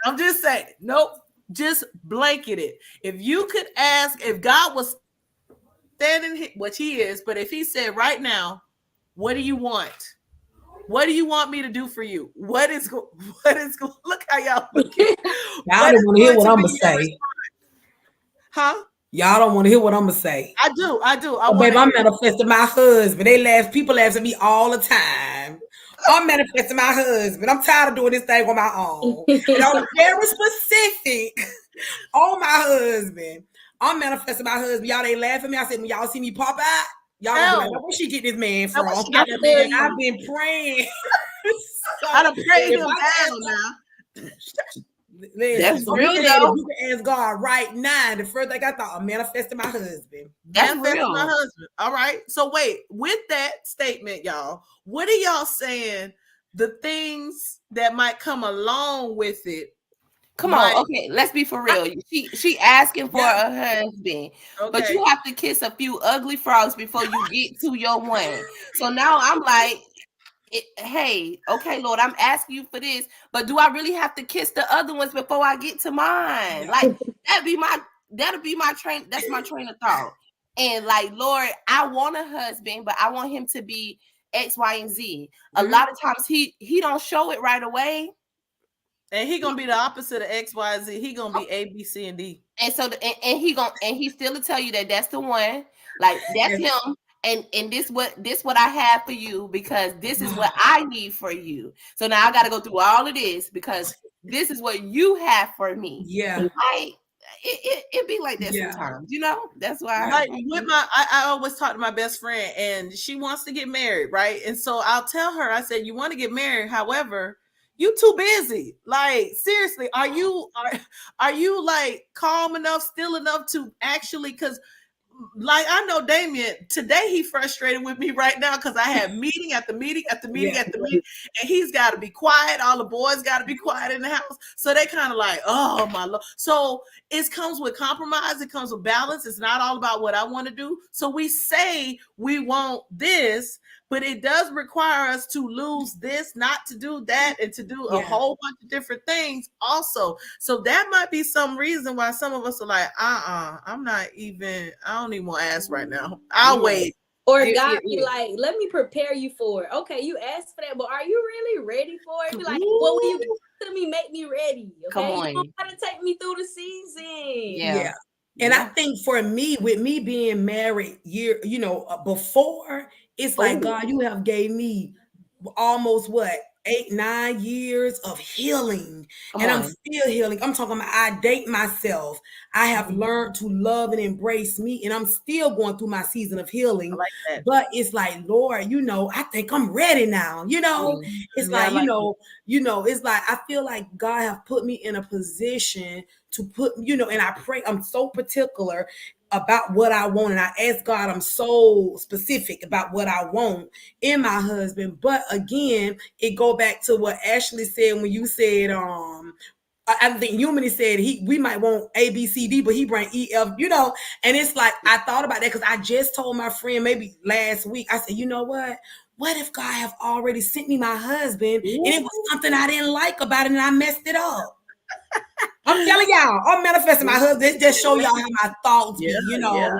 I'm just saying, nope. Just blanket it. If you could ask, if God was standing, which He is, but if He said right now, what do you want? What do you want me to do for you? Look how y'all looking. Y'all don't want to hear what I'm gonna say. Huh? Y'all don't want to hear what I'm gonna say. I do. Baby, I'm manifesting my husband. People laugh at me all the time. I'm manifesting my husband. I'm tired of doing this thing on my own. And I'm very specific on my husband. I'm manifesting my husband. Y'all ain't laughing at me. I said, when y'all see me pop out, y'all be like, where she get this man from? I've been praying. I done prayed him down now. That's real though. You can ask God right now. The first thing I thought, I'm manifesting my husband. That's real. My husband. All right. So wait, with that statement, y'all, what are y'all saying? The things that might come along with it. Come on, okay, let's be for real. She asking for a husband, but you have to kiss a few ugly frogs before you get to your one. So now I'm like, hey, okay, Lord, I'm asking you for this, but do I really have to kiss the other ones before I get to mine? Like that'll be my train. That's my train of thought. And like, Lord, I want a husband, but I want him to be X, Y, and Z. A lot of times he don't show it right away. And he gonna be the opposite of X, Y, Z. He gonna be A, B, C, and D. And so he still will tell you that that's the one. Like that's him. And this what I have for you because this is what I need for you. So now I got to go through all of this because this is what you have for me. Yeah. It be like that sometimes, That's why. Like with I always talk to my best friend, and she wants to get married, right? And so I'll tell her, I said, you want to get married, however, you too busy. Like, seriously, are you like calm enough, still enough to actually, because like I know Damien today, he frustrated with me right now because I had meeting after meeting after meeting Yeah. after meeting, and he's got to be quiet. All the boys got to be quiet in the house, so they kind of like, oh my lord. So it comes with compromise. It comes with balance. It's not all about what I want to do. So we say we want this, but it does require us to lose this, not to do that, and to do a Yeah. whole bunch of different things also. So that might be some reason why some of us are like, I'm not even, I don't even want to ask right now. I'll Yeah. wait. Or Yeah, God yeah, be yeah. like, let me prepare you for it. Okay, you asked for that, but are you really ready for it? Be like, well, when you get to me, make me ready. Come Okay, you on. don't gotta take me through the season. Yeah. And I Yeah. think for me, with me being married before, it's like, Oh. God, you have gave me almost what 8-9 years of healing, Come and I'm on. still healing. I'm talking about I date myself. I have Mhm. learned to love and embrace me, and I'm still going through my season of healing. I like that. But it's like, Lord, I think I'm ready now. It's Yeah, I like, like it's like I feel like God have put me in a position to put, and I pray. I'm so particular about what I want, and I ask God. I'm so specific about what I want in my husband. But again, it go back to what Ashley said when you said, I think Humany said we might want A, B, C, D, but he bring E, F, and it's like I thought about that because I just told my friend maybe last week. I said, you know what? What if God have already sent me my husband and it was something I didn't like about it and I messed it up? I'm telling y'all, I'm manifesting my husband. It just show y'all how my thoughts be, yeah.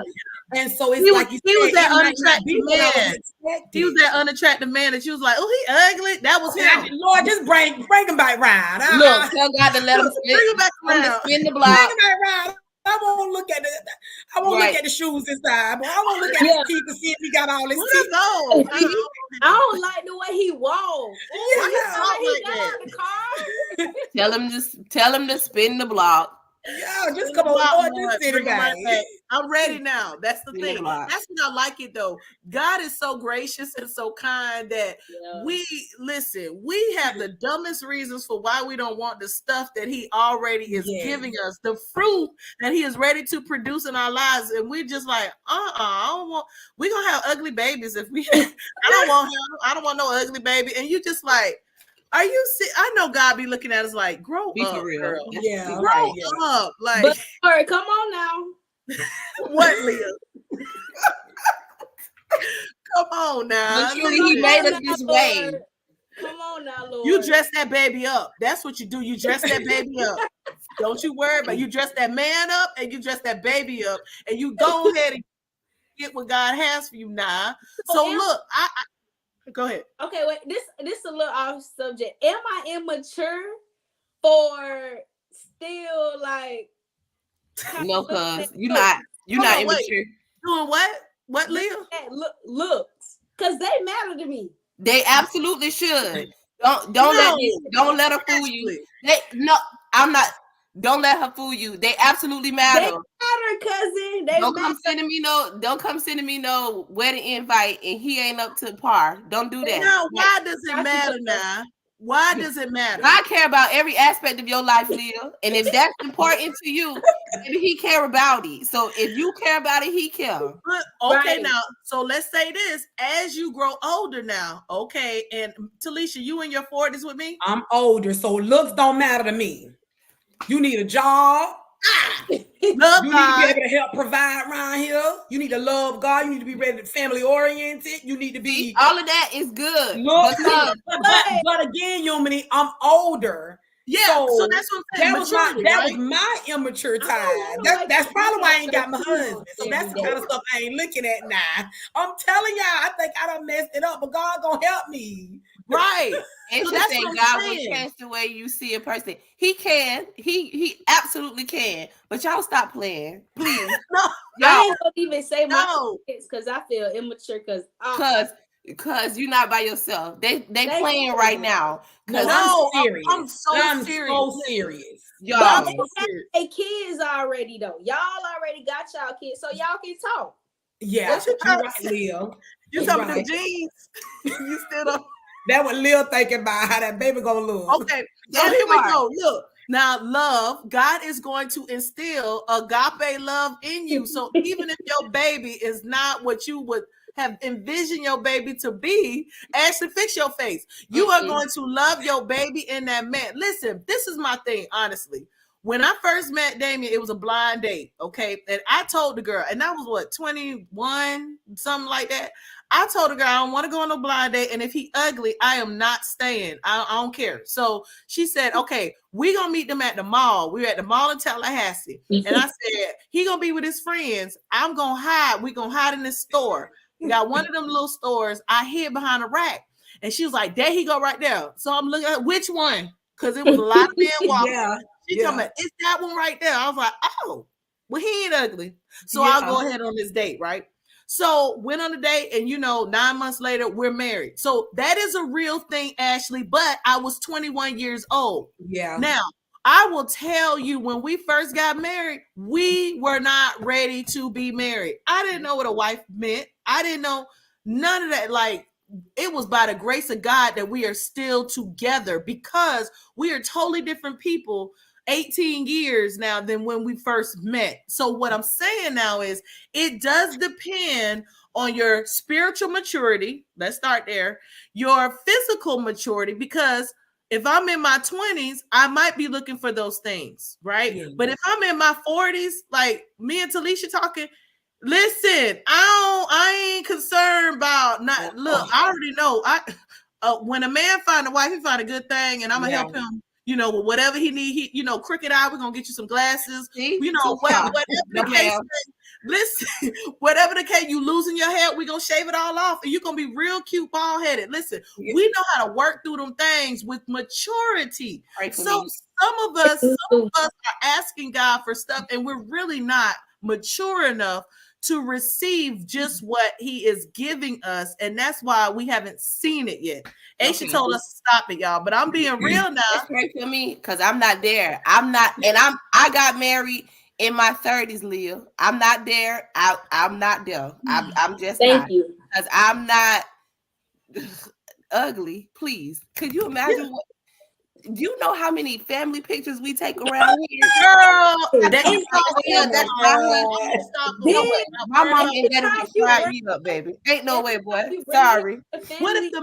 And so it's He like you was said, that it might not be unattractive what I was man. He was expecting. that unattractive man that you was like, oh, he ugly. That was him. Lord, just bring him back round. Look, tell God to let him Bring him back spin around. the Bring block. him back round. I won't look at Right. the shoes this time, but I won't look at Yeah. his teeth to see if he got all his What teeth. a go. I don't like the way he walk. Yeah. You know Talk he like got that. out the car. Tell him to spin the block. Yeah, just Bring come him on, out, Lord, Lord. just sit Bring it him back. right back. I'm ready now. That's the Spin the thing. block. That's what I like it though. God is so gracious and so kind that Yeah. we have the dumbest reasons for why we don't want the stuff that he already is Yes. giving us, the fruit that he is ready to produce in our lives. And we're just like, I don't want, we're gonna have ugly babies if we I don't want no ugly baby. And you just like, are you I know God be looking at us like, grow Be up, for real. girl. Yeah. Be Grow right. up. Like, But Lord, come on now. what, Leah? Come on now. But surely he made us this way. Lord. Come on now, Lord. You dress that baby up. That's what you do. You dress that baby up. Don't you worry about it. You dress that man up and you dress that baby up and you go ahead and get what God has for you now. So look, I go ahead. Okay, wait. This is a little off subject. Am I immature for still like? No, cuz you're Hold not on, wait. immature. Doing what? What, Leah? Looks, because they matter to me. They absolutely should. Don't let her fool you. I'm not. Don't let her fool you. They absolutely matter. They matter, cousin. They Don't matter. come sending me no wedding invite and he ain't up to par. Don't do that. Now, why does it matter now? Why does it matter? I care about every aspect of your life, Leah. And if that's important to you, maybe he care about it. So if you care about it, he care. But, okay, Right. now, so let's say this. As you grow older now, okay, and Talisha, you in your 40s with me? I'm older, so looks don't matter to me. You need a job. Love You need to be God. able to help provide around here. You need to love God. You need to be ready to family oriented. You need to be all of that is good. look, Because but again, Yumini, I'm older. Yeah, so that's what I'm saying. That was my immature time. That's probably why I ain't got my husband. So that's the kind of stuff I ain't looking at now. I'm telling y'all, I think I done messed it up, but God gonna help me. Right. And So she that's said what I'm God will saying. change the way you see a person. He can. He absolutely can. But y'all stop playing, please. No, I ain't gonna even say my no. kids because I feel immature Because you're not by yourself. They playing right now. No, I'm serious. I'm so serious. Y'all. Hey, kids already though. Y'all already got y'all kids, so y'all can talk. Yeah, What you you're trying right, to say? Leo. You talking about the jeans? You still don't. That what Lil thinking about how that baby gonna look. Okay, so here we go. Look, now love, God is going to instill agape love in you. So even if your baby is not what you would have envisioned your baby to be, Ashley, fix your face. You are going to love your baby in that man. Listen, this is my thing, honestly. When I first met Damien, it was a blind date, okay? And I told the girl, and that was what, 21, something like that. I told the girl, I don't want to go on a blind date, and if he ugly, I am not staying. I don't care. So she said, okay, we gonna meet them at the mall. We were at the mall in Tallahassee. And I said, he gonna be with his friends. I'm gonna hide. We gonna hide in this store. We got one of them little stores. I hid behind a rack. And she was like, there he go right there. So I'm looking at which one? Because it was a lot of men walking. Yeah. She told me, it's that one right there. I was like, oh, well, he ain't ugly. So I'll go ahead on this date, right? So went on a date, and 9 months later, we're married. So that is a real thing, Ashley, but I was 21 years old. Yeah. Now, I will tell you, when we first got married, we were not ready to be married. I didn't know what a wife meant. I didn't know none of that. Like, it was by the grace of God that we are still together, because we are totally different people 18 years now than when we first met. So what I'm saying now is, it does depend on your spiritual maturity. Let's start there. Your physical maturity, because if I'm in my 20s, I might be looking for those things, right? Yeah. But if I'm in my 40s, like me and Talisha talking, listen, I ain't concerned about not. Look, I already know. When a man find a wife, he find a good thing, and I'm gonna help him. With whatever he need. Crooked eye, we're gonna get you some glasses. Whatever the case. Listen, whatever the case, you losing your hair, we're gonna shave it all off, and you're gonna be real cute, bald headed. Listen, we know how to work through them things with maturity. So some of us are asking God for stuff, and we're really not mature enough to receive just what he is giving us, and that's why we haven't seen it yet. Aisha told us to stop it, y'all, but I'm being real now. Pray for me, because I'm not there. I got married in my 30s, Leah. I'm not there. I'm not there. I'm just Thank you. Because I'm not ugly. Please, could you imagine what? Do you know how many family pictures we take around here? Girl, my mom ain't better describe me up, baby. Ain't no way, boy. Sorry. What if the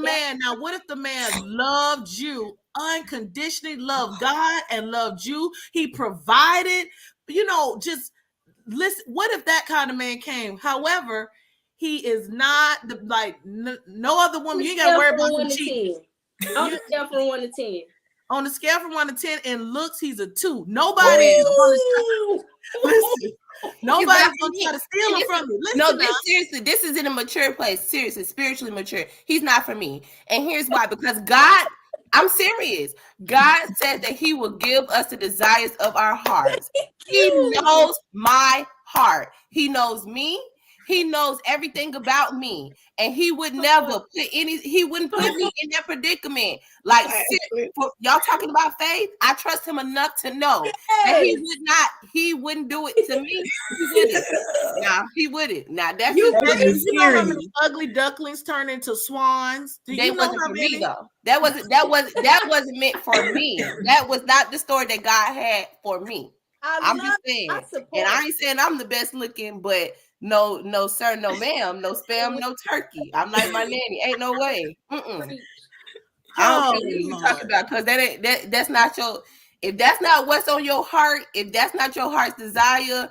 man loved you unconditionally, loved God and loved you? He provided, just listen. What if that kind of man came? However, he is not no other woman. You ain't got to worry about him cheating. On the scale from 1 to 10. On the scale from 1 to 10, in looks, he's a 2. Nobody's gonna try to steal him from me. Listen, seriously, this is in a mature place. Seriously, spiritually mature. He's not for me. And here's why. Because God, I'm serious. God said that he will give us the desires of our hearts. He knows my heart. He knows me. He knows everything about me, and he would never he wouldn't put me in that predicament. Like, y'all talking about faith, I trust him enough to know that he wouldn't do it to me. He wouldn't. Nah, he wouldn't. Now that's you know how many ugly ducklings turn into swans? They wasn't for me though. That wasn't meant for me. That was not the story that God had for me. I'm just saying, and I ain't saying I'm the best looking, but no sir, no ma'am, no spam, no turkey. I'm like my nanny. Ain't no way. I don't care what you talking about, because that's not your. If that's not what's on your heart, if that's not your heart's desire,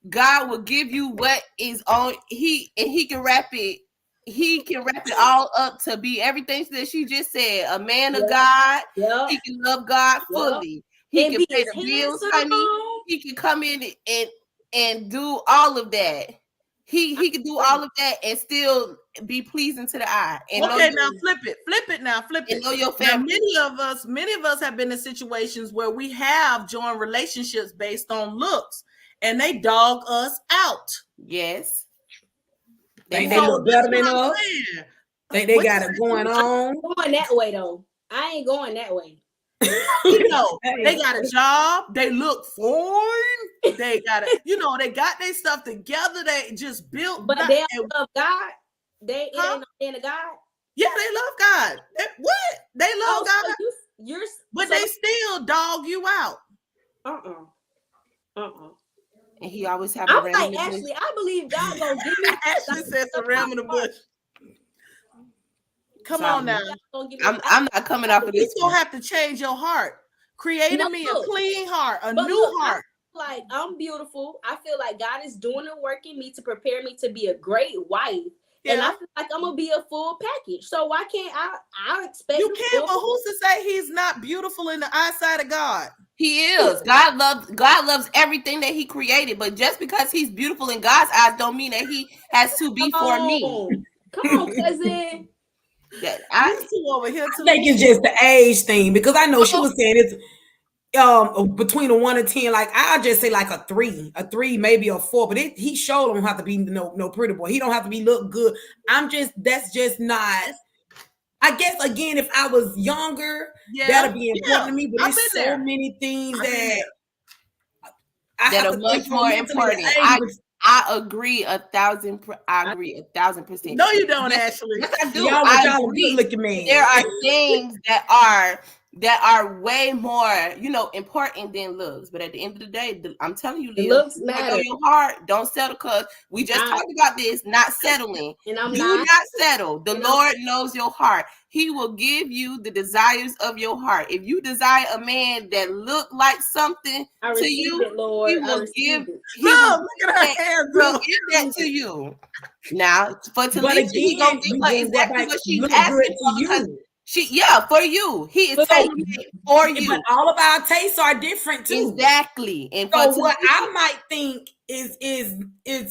God will give you what is on. He can wrap it. He can wrap it all up to be everything that she just said. A man of God. He can love God fully. He can pay the bills, honey. He can come in and do all of that. He can do all of that and still be pleasing to the eye. And okay, now flip it. And know your family. Now, many of us have been in situations where we have joined relationships based on looks, and they dog us out. Yes. They look better than us. They got it going on. I'm going that way though. I ain't going that way. They got a job, they look foreign, they got they got their stuff together, they just built, but they love God. They ain't no man of God. Yeah, they love God. What? They love God, So you're but so, they still dog you out. And he always have a I'm ram in like, the bush. Ashley, I believe God gonna give me Ashley says a ram in the bush. Come Sorry. on now. I'm not coming off of He's this. gonna have to change your heart. Create in me a clean heart, a new heart. Like, I'm beautiful. I feel like God is doing the work in me to prepare me to be a great wife. Yeah. And I feel like I'm gonna be a full package. So why can't I expect you can't, but who's to say he's not beautiful in the eyesight of God? He is. God loves everything that he created, but just because he's beautiful in God's eyes don't mean that he has to be for me. Come on, cousin. I think it's just the age thing, because I know she was saying it's between a 1 and 10. Like, I'll just say like a 3, maybe a 4. But he sure don't have to be no pretty boy. He don't have to be look good. That's just not. I guess again, if I was younger, that'd be important to me. But there's so many things that are much more important. I agree 1,000%. I agree 1,000%. No, you don't, Ashley. Yes, I do. I agree. There are things that are way more, important than looks. But at the end of the day, I'm telling you, Leah, looks matter. Your heart, don't settle. Cause we just talked about this, not settling. And I'm Do not settle. The Lord knows your heart. He will give you the desires of your heart. If you desire a man that look like something to you, Lord. he will give. Look at her hands. Will give that to you. Now, for Talisha, he's gonna give her exactly what she's asking for because for you. He is taking it for you. But all of our tastes are different too. Exactly. And so what I might think is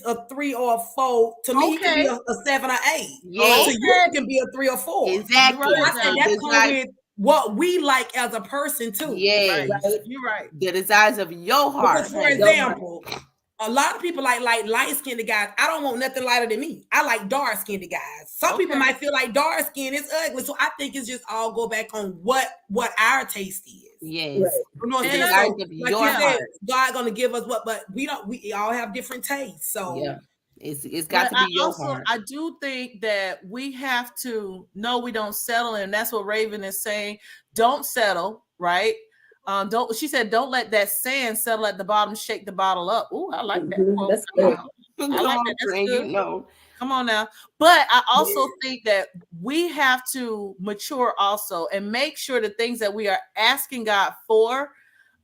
a 3 or a 4, to me, he can be a 7 or 8. Yes. So you can be a 3 or 4. Exactly. I think that comes with what we like as a person too. Yes. Right. You're right. The desires of your heart. Because, for example, a lot of people like light-skinned guys. I don't want nothing lighter than me. I like dark-skinned guys. Some people might feel like dark skin is ugly. So I think it's just all go back on what our taste is. Yes. Right. You know what I'm saying? So, like you said, God gonna give us what, but we all have different tastes. So yeah. It's got to be your heart. I do think that we have to know we don't settle, and that's what Raven is saying. Don't settle, right? She said, don't let that sand settle at the bottom, shake the bottle up. Ooh, I like that. That's good. I like that. That's good. You Come on now. But I also think that we have to mature also and make sure the things that we are asking God for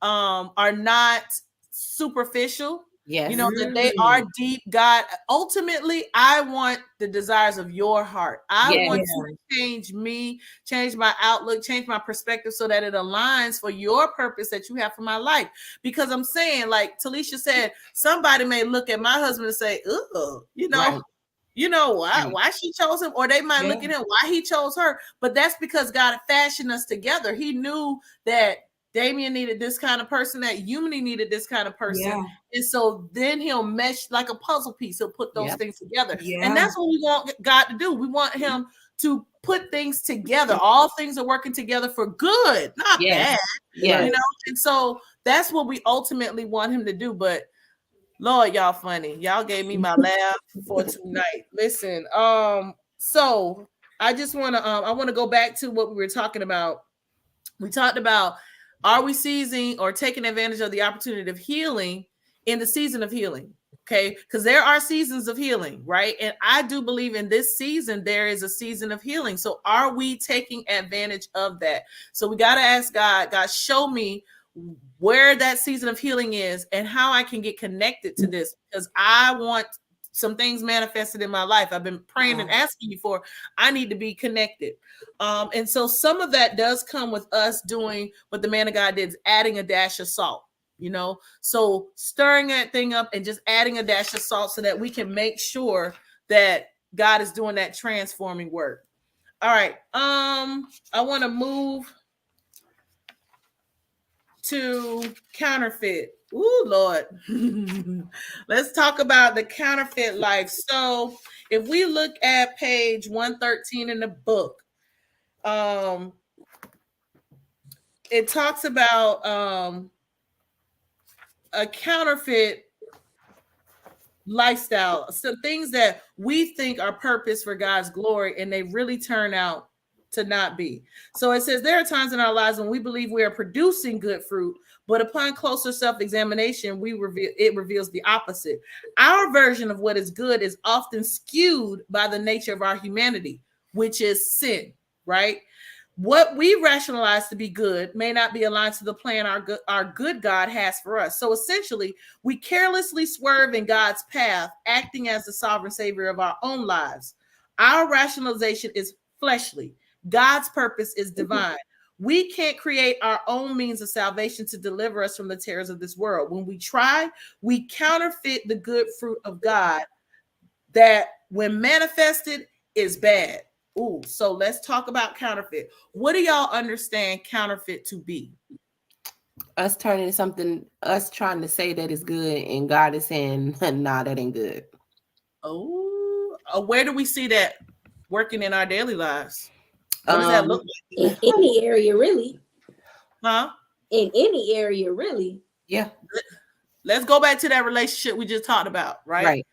are not superficial. Yes. That they are deep. God, ultimately, I want the desires of your heart. I want to change me, change my outlook, change my perspective so that it aligns for your purpose that you have for my life. Because I'm saying, like Talisha said, somebody may look at my husband and say, "Ugh," why she chose him, or they might look at him why he chose her. But that's because God fashioned us together. He knew that Damien needed this kind of person, that Humany needed this kind of person. Yeah. And so then he'll mesh like a puzzle piece. He'll put those things together. Yeah. And that's what we want God to do. We want him to put things together. All things are working together for good, not bad. Yeah. And so that's what we ultimately want him to do. But Lord, y'all funny. Y'all gave me my laugh for tonight. Listen, so I just want to I want to go back to what we were talking about. We talked about, are we seizing or taking advantage of the opportunity of healing in the season of healing? Okay, because there are seasons of healing, right? And I do believe in this season there is a season of healing. So are we taking advantage of that? So we got to ask God, show me where that season of healing is and how I can get connected to this, because I want some things manifested in my life. I've been praying and asking you for. I need to be connected. And so some of that does come with us doing what the man of God did, adding a dash of salt, so stirring that thing up and just adding a dash of salt so that we can make sure that God is doing that transforming work. All right. I want to move to counterfeit. Ooh, Lord. Let's talk about the counterfeit life. So if we look at page 113 in the book, it talks about a counterfeit lifestyle, some things that we think are purpose for God's glory, and they really turn out to not be. So it says there are times in our lives when we believe we are producing good fruit, but upon closer self-examination, it reveals the opposite. Our version of what is good is often skewed by the nature of our humanity, which is sin, right? What we rationalize to be good may not be aligned to the plan our good God has for us. So essentially, we carelessly swerve in God's path, acting as the sovereign savior of our own lives. Our rationalization is fleshly. God's purpose is divine. We can't create our own means of salvation to deliver us from the terrors of this world. When we try, we counterfeit the good fruit of God that, when manifested, is bad. Ooh, so let's talk about counterfeit. What do y'all understand counterfeit to be? Us turning something, us trying to say that it's good, and God is saying, nah, that ain't good. Oh, where do we see that working in our daily lives? What does that look like? In any area, really. Huh? In any area, really. Yeah. Let's go back to that relationship we just talked about, right? Right.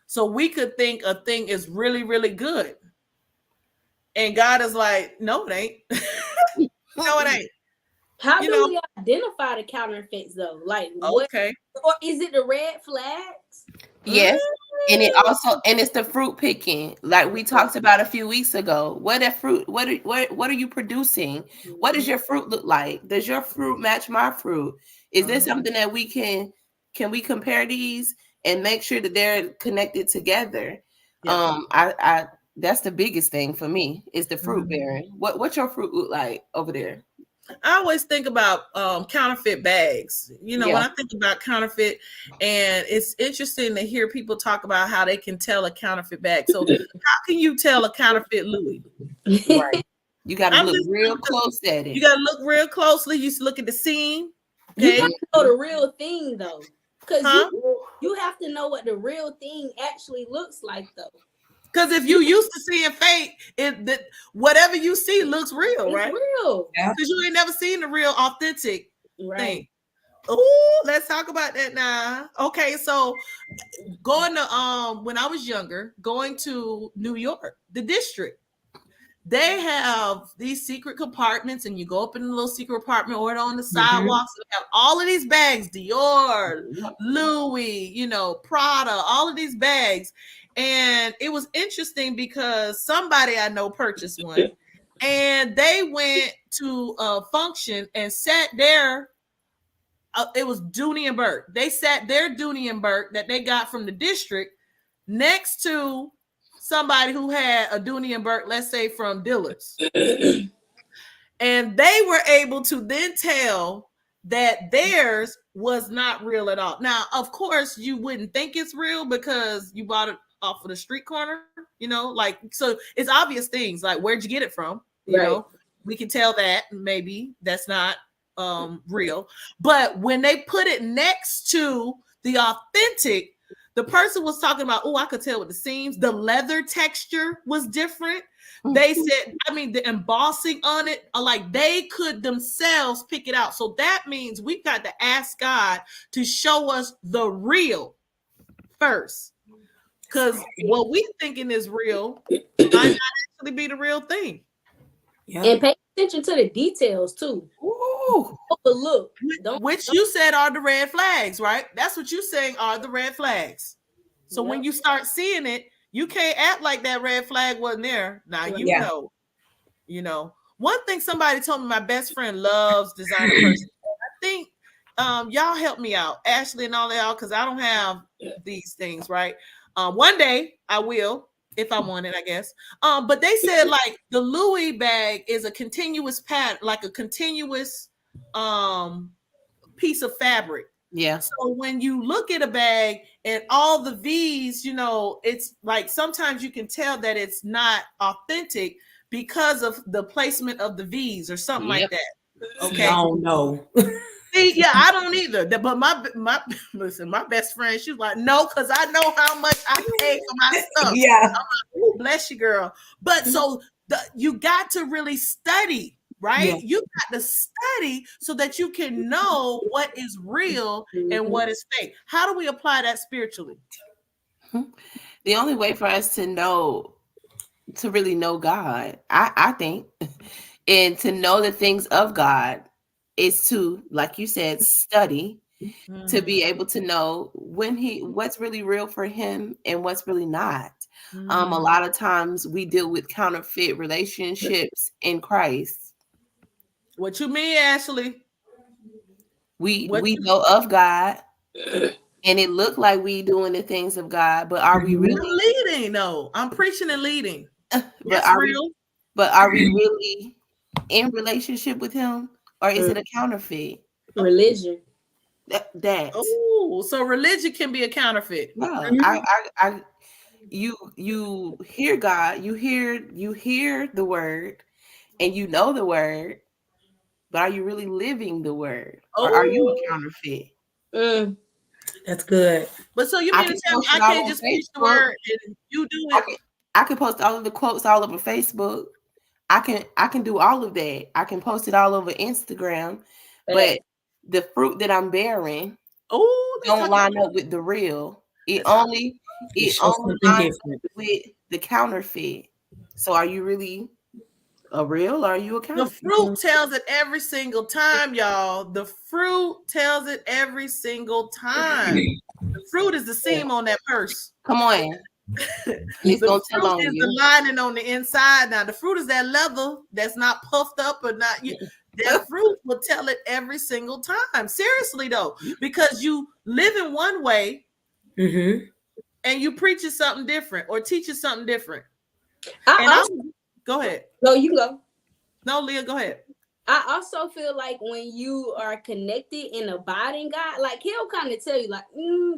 So we could think a thing is really, really good. And God is like, no, it ain't. No, it ain't. How do we identify the counterfeits though? Like what? Okay. Or is it the red flags? Yes. And it's the fruit picking, like we talked about a few weeks ago. What are you producing? What does your fruit look like? Does your fruit match my fruit? Is this something that we can we compare these and make sure that they're connected together? Yeah. I that's the biggest thing for me is the fruit bearing. What's your fruit look like over there? I always think about counterfeit bags. When I think about counterfeit, and it's interesting to hear people talk about how they can tell a counterfeit bag. So how can you tell a counterfeit Louis? Right. You got to look real close at it. You got to look real closely. You look at the seam. Okay? You got to know the real thing though, because you have to know what the real thing actually looks like though. Because if you used to seeing fake, whatever you see looks real, it's right? Real. Because you ain't never seen the real, authentic thing. Oh, let's talk about that now. Okay, so going to when I was younger, going to New York, the district, they have these secret compartments, and you go up in a little secret apartment or on the sidewalks, and they have all of these bags, Dior, Louis, Prada, all of these bags. And it was interesting because somebody I know purchased one, and they went to a function and sat there. It was Dooney and Burke. They sat their Dooney and Burke that they got from the district next to somebody who had a Dooney and Burke, let's say from Dillard's. And they were able to then tell that theirs was not real at all. Now, of course, you wouldn't think it's real because you bought it off of the street corner, so it's obvious things like, where'd you get it from? You know, we can tell that maybe that's not real. But when they put it next to the authentic, the person was talking about, I could tell with the seams, the leather texture was different. They said, the embossing on it, like they could themselves pick it out. So that means we've got to ask God to show us the real first. Because what we thinking is real might not actually be the real thing. Yeah. And pay attention to the details too. Ooh. Overlook. Which you said are the red flags, right? That's what you're saying are the red flags. So when you start seeing it, you can't act like that red flag wasn't there. Now you know. One thing somebody told me, my best friend loves designer person. I think y'all help me out, Ashley and all y'all, because I don't have these things, right? One day I will, if I want it, I guess. But they said like the Louis bag is a continuous pattern, like a continuous piece of fabric. Yeah. So when you look at a bag and all the V's, it's like sometimes you can tell that it's not authentic because of the placement of the V's or something like that. Okay. I don't know. See, I don't either. But my best friend, she was like, no, because I know how much I pay for my stuff. Yeah. I'm like, bless you, girl. But so you got to really study, right? Yeah. You got to study so that you can know what is real and what is fake. How do we apply that spiritually? The only way for us to know, to really know God, I think, and to know the things of God is to, like you said, study, to Mm, be able to know what's really real for him and what's really not. A mm. lot of times we deal with counterfeit relationships in Christ. What you mean, Ashley? What We you know of God, and it looked like we doing the things of God, but are we Mhm. I'm really? leading, no. I'm preaching and leading. But That's are we? real. But are we really in relationship with him, or is it a counterfeit? Religion. That Oh, so religion can be a counterfeit. no, Mhm. you hear God, you hear the word, and you know the word, but are you really living the word, or are you a Oh, counterfeit? Mm. That's good. but so you I mean to can tell me post I it all can't on just preach the Facebook. word and you do I it? can I can post all of the quotes all over Facebook. I can do all of that. I can post it all over Instagram, but Facts. the fruit that I'm bearing Oh, let's don't talk about line up with the real. It let's talk. only It it shows only something lines up different. with the counterfeit. So are you really a real, or are you a The counterfeit? fruit tells it every single time, y'all. The fruit tells it every single time. The fruit is the seam on that purse. Come on. It's The gonna tell fruit on is the you. lining on the inside. Now, the fruit is that leather that's not puffed up or not. That fruit will tell it every single time. Seriously, though, because you live in one way Mm-hmm. and you preach something different or teach something different. I And also I'm go ahead. no, you go. No, Leah, go ahead. I also feel like when you are connected and abiding God, like he'll kind of tell you, like,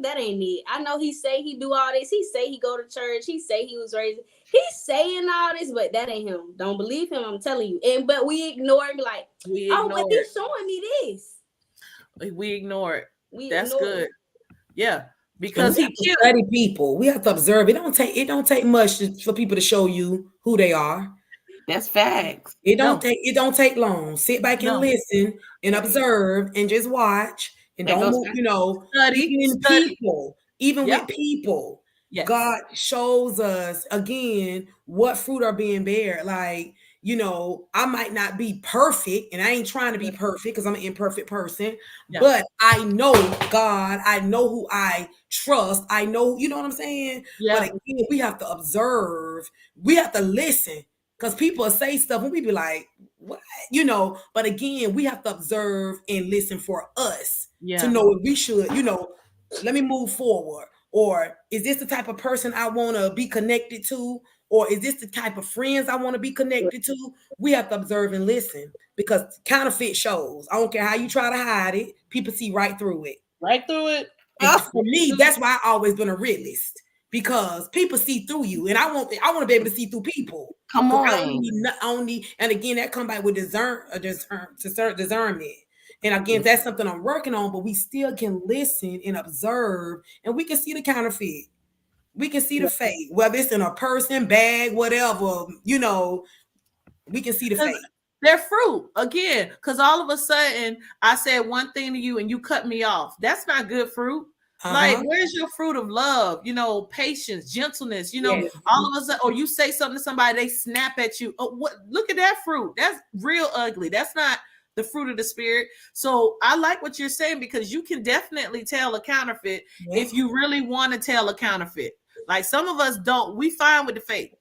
that ain't it. I know he say he do all this. He say he go to church. He say he was raised. He's saying all this, but that ain't him. Don't believe him. I'm telling you. And but we ignore him, like, We oh, but ignore he's showing me this. it. We ignore it. We That's ignore good. it. Yeah, And because we he have to killed. study people. We have to observe. It don't take much for people to show you who they are. That's facts. No, It don't take long. Sit back and no. listen and observe and just watch and That don't goes move, back. even in Study. people, even Yep. with people, Yes. God shows us again what fruit are being bared. Like, I might not be perfect and I ain't trying to be perfect because I'm an imperfect person, Yeah. but I know God, I know who I trust. I know, you know what I'm saying? But Yeah. again, we have to observe, we have to listen. Because people say stuff and we be like, what? But again, we have to observe and listen for us to Yeah. know if we should, let me move forward. Or is this the type of person I want to be connected to? Or is this the type of friends I want to be connected to? We have to observe and listen because counterfeit shows. I don't care how you try to hide it, people see right through it. Right through it. And for me, that's why I always been a realist because people see through you, and I want to be able to see through people Come because I on. don't need, and again that come back with discernment. And again, that's something I'm working on, but we still can listen and observe, and we can see the counterfeit. We can see the fake, whether it's in a person, bag, whatever. We can see the Because fake. they're fruit again. Because all of a sudden I said one thing to you and you cut me off. That's not good fruit. Uh Like, huh. where's your fruit of love? Patience, gentleness. Yes. All of a sudden, or you say something to somebody, they snap at you. Oh, what? Look at that fruit. That's real ugly. That's not the fruit of the spirit. So I like what you're saying because you can definitely tell a counterfeit Yeah. if you really want to tell a counterfeit. Like some of us don't. We fine with the fake.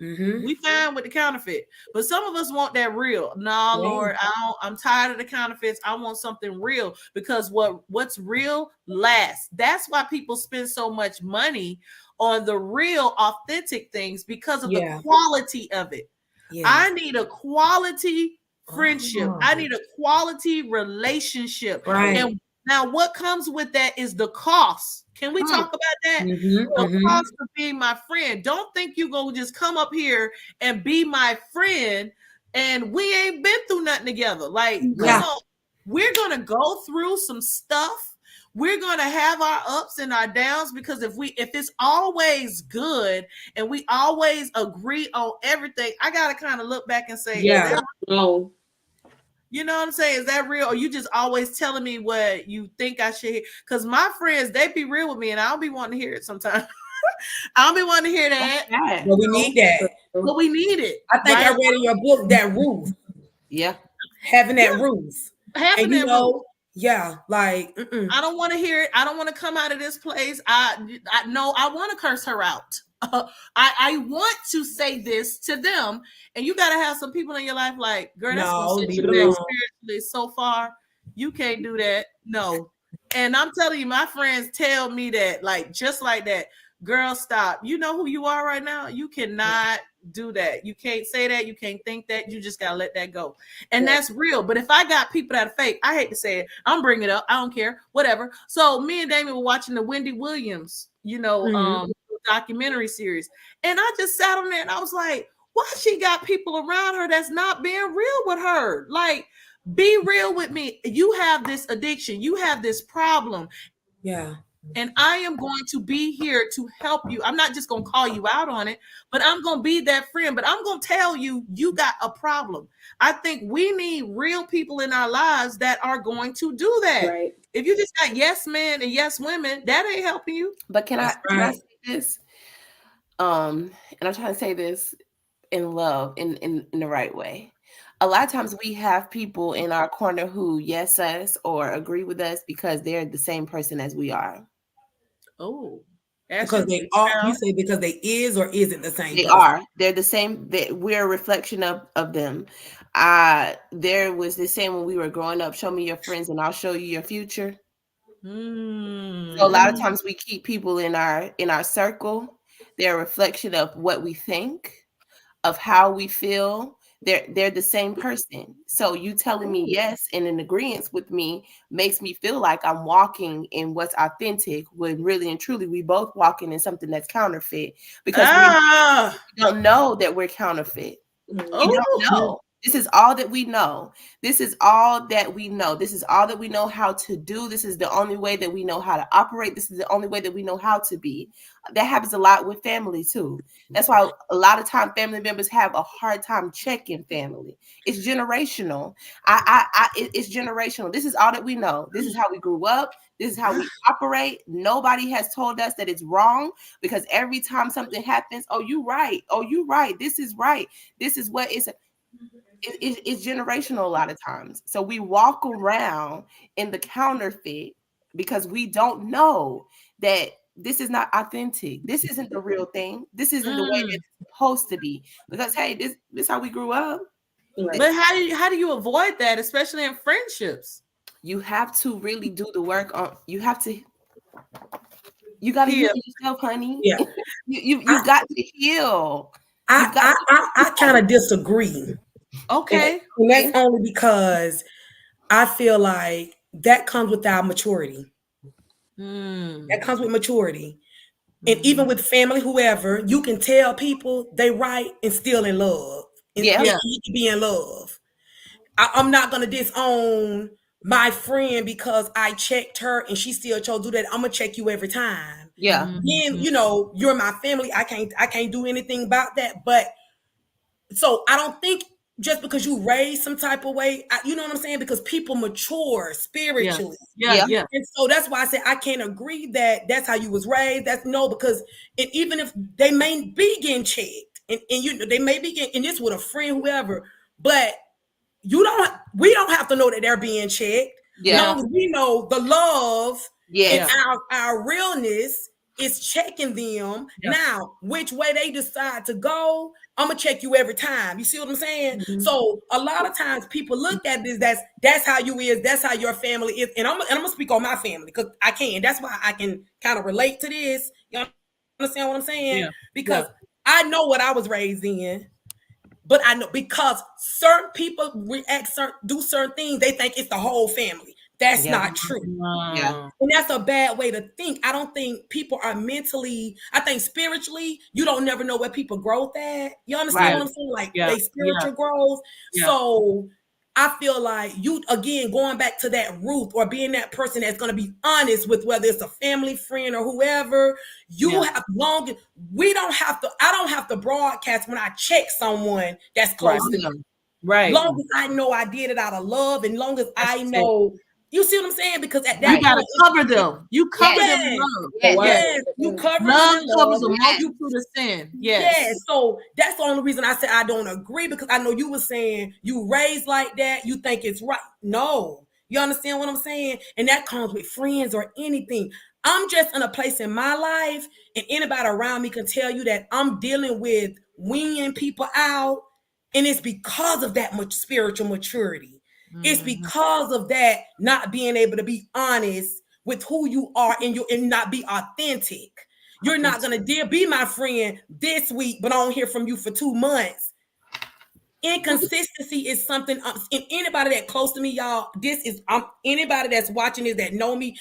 Mm-hmm. We fine with the counterfeit, but some of us want that real. No, Yeah. Lord, I'm tired of the counterfeits. I want something real because what's real lasts. That's why people spend so much money on the real, authentic things because of the Yeah. quality of it. Yes. I need a quality friendship. I Oh, need a quality relationship. right. And now what comes with that is the cost. Can we Mm, talk about that? Mm-hmm. The Mm-hmm. cost of being my friend. Don't think you gonna just come up here and be my friend and we ain't been through nothing together. Like, come Yeah. on. We're gonna go through some stuff. We're gonna have our ups and our downs because if it's always good and we always agree on everything, I gotta kind of look back and say, is Yeah. that No. you know what I'm saying? Is that real? Or you just always telling me what you think I should hear? Because my friends, they be real with me and I'll be wanting to hear it sometimes. I don't be wanting to hear that, Yeah. But we need that. but we need it. I think I Right? read in your book that roof, Yeah. having that roof. Having And you that know, yeah, like I don't want to hear it. I don't want to come out of this place. I know I want to curse her out. I want to say this to them, and you got to have some people in your life like, girl, that's gonna no, set leave you it back alone. spiritually so far. You can't do that. No, and I'm telling you, my friends tell me that, like, just like that. Girl, stop. You know who you are right now. You cannot do that. You can't say that. You can't think that. You just gotta let that go. And that's real. But if I got people that are fake, I hate to say it, I'm bringing it up. I don't care, whatever. So me and Damien were watching the Wendy Williams, documentary series, and I just sat on there and I was like, why she got people around her that's not being real with her? Like, be real with me. You have this addiction. You have this problem. Yeah. And I am going to be here to help you. I'm not just going to call you out on it, but I'm going to be that friend. But I'm going to tell you, you got a problem. I think we need real people in our lives that are going to do that. Right. If you just got yes men and yes women, that ain't helping you. But can That's I right. say this? And I'm trying to say this in love, in the right way. A lot of times we have people in our corner who yes us or agree with us because they're the same person as we are. Oh, Because they are, you say because they is or isn't the same They person. are. They're the same. We're a reflection of them. There was this saying when we were growing up, show me your friends and I'll show you your future. So a lot of times we keep people in our circle. They're a reflection of what we think, of how we feel. They're the same person. So you telling me yes and in agreement with me makes me feel like I'm walking in what's authentic, when really and truly we both walking in something that's counterfeit, because we don't know that we're counterfeit. We don't know. This is all that we know. This is all that we know. This is all that we know how to do. This is the only way that we know how to operate. This is the only way that we know how to be. That happens a lot with family too. That's why a lot of time family members have a hard time checking family. It's generational. It's generational. This is all that we know. This is how we grew up. This is how we operate. Nobody has told us that it's wrong, because every time something happens, oh, you right. Oh, you right. This is right. This is what is. It's generational a lot of times. So we walk around in the counterfeit because we don't know that this is not authentic. This isn't the real thing. This isn't the way that it's supposed to be. Because hey, this is how we grew up. Right. But how do you avoid that, especially in friendships? You have to really do the work on. You got to heal yourself, honey. Yeah. you got to heal. I kind of disagree. Okay. And that's only because I feel like that comes with our maturity. That comes with maturity. And even with family, whoever, you can tell people they right and still in love. And you can be in love. I'm not going to disown my friend because I checked her and she still chose to do that. I'm going to check you every time. Yeah. Then, you're my family. I can't do anything about that. But so I don't think just because you raised some type of way, you know what I'm saying? Because people mature spiritually. Yeah. And so that's why I say I can't agree that that's how you was raised. That's no, because even if they may be getting checked and they may be getting, and this with a friend, whoever, but we don't have to know that they're being checked. Long as we know the love and our realness is checking them. Now, which way they decide to go, I'm gonna check you every time. You see what I'm saying? So a lot of times people look at this, that's how you is, that's how your family is. And I'm gonna speak on my family because I can. That's why I can kind of relate to this. You understand what I'm saying? Because I know what I was raised in. But I know because certain people do certain things, they think it's the whole family. That's not true. Yeah. And that's a bad way to think. I don't think people are mentally, I think spiritually, you don't never know where people growth at. You understand what I'm saying? Like they spiritual growth. So I feel like you, again, going back to that root or being that person that's going to be honest with whether it's a family friend or whoever, I don't have to broadcast when I check someone that's close to me. Right. Long as I know I did it out of love, and long as I know You see what I'm saying? Because at You that gotta point, cover them. You cover them in yes, love. The word. yes, you cover them Love in covers love. a Yes. multitude of sin. Yes. Yes. So that's the only reason I said I don't agree, because I know you were saying you raised like that, you think it's right. No, you understand what I'm saying? And that comes with friends or anything. I'm just in a place in my life, and anybody around me can tell you that I'm dealing with weaning people out, and it's because of that much spiritual maturity. It's because of that not being able to be honest with who you are and not be authentic. You're not gonna be my friend this week, but I don't hear from you for 2 months. Inconsistency is something. And anybody that close to me, y'all, this is anybody that's watching this that know me.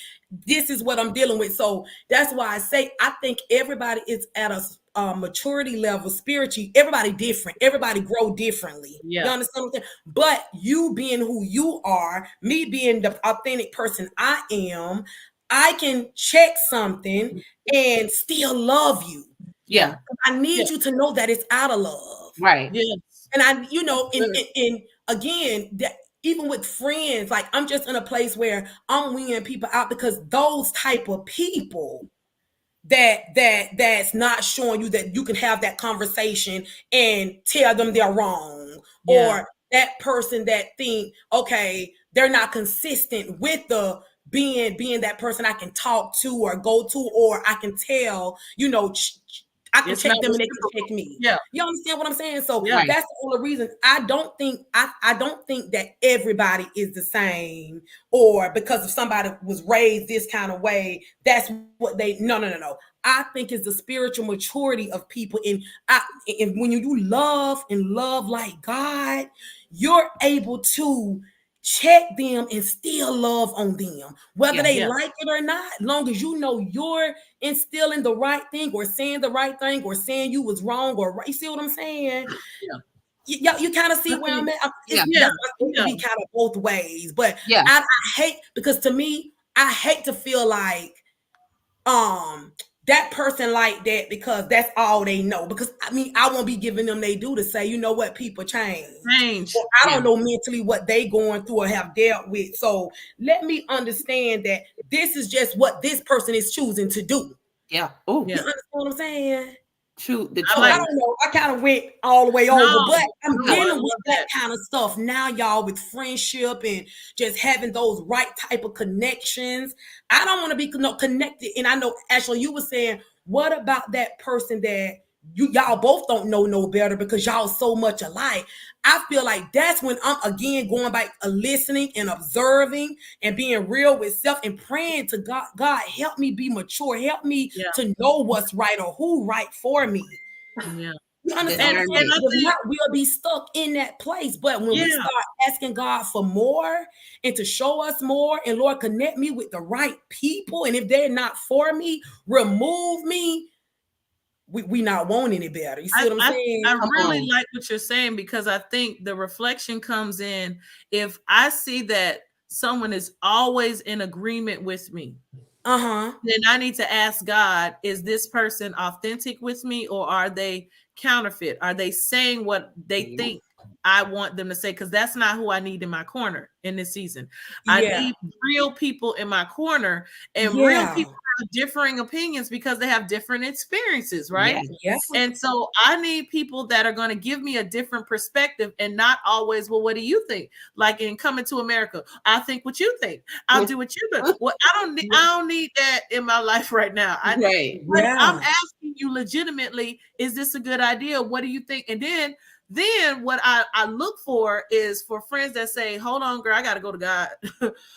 This is what I'm dealing with. So that's why I say I think everybody is at a maturity level spiritually. Everybody different. Everybody grow differently. Yeah. You understand what I'm saying? But you being who you are, me being the authentic person I am, I can check something and still love you. Yeah. I need Yeah. you to know that it's out of love. Right. Yes. And I, and again, that even with friends, like I'm just in a place where I'm weaning people out, because those type of people that's not showing you that you can have that conversation and tell them they're wrong, Yeah. or that person that think, okay, they're not consistent with the being that person I can talk to or go to, or I can tell, I can It's not check them and they can reciprocal. check me. Yeah. You understand what I'm saying? So Yeah. that's the only reason I don't think that everybody is the same, or because if somebody was raised this kind of way, that's what they no. I think it's the spiritual maturity of people. And when you love and love like God, you're able to check them and still love on them, whether they like it or not. Long as you know you're instilling the right thing, or saying the right thing, or saying you was wrong or right. You see what I'm saying? You kind of see where I'm at. That's going to be kind of both ways. But Yeah. I hate, because to me, I hate to feel like that person like that because that's all they know. Because I mean, I won't be giving them they do to say, you know what, people change. Or I don't know mentally what they going through or have dealt with. So let me understand that this is just what this person is choosing to do. Yeah. Oh, You understand what I'm saying? true. The So choice. I don't know. I kind of went all the way No, over, but I'm no, dealing I with love that that. kind of stuff now, y'all, with friendship and just having those right type of connections. I don't want to be connected. And I know, Ashley, you were saying, what about that person that y'all both don't know no better because y'all so much alike? I feel like that's when I'm again going back, listening and observing and being real with self and praying to God. God, help me be mature. Help me to know what's right or who right for me. Yeah. You understand what I'm saying? If not, we'll be stuck in that place. But when we start asking God for more and to show us more, and Lord, connect me with the right people, and if they're not for me, remove me. We not want any better. You see what I'm saying? I really like what you're saying, because I think the reflection comes in if I see that someone is always in agreement with me. Then I need to ask God, is this person authentic with me, or are they counterfeit? Are they saying what they think I want them to say? Because that's not who I need in my corner in this season. I need real people in my corner, and real people have differing opinions because they have different experiences, right? Yes. And so I need people that are going to give me a different perspective, and not always, well, what do you think? Like in Coming to America, I think what you think. I'll do what you do. Well, I don't need that in my life right now. I'm asking you legitimately, is this a good idea? What do you think? And then what I look for is for friends that say, hold on, girl, I got to go to God.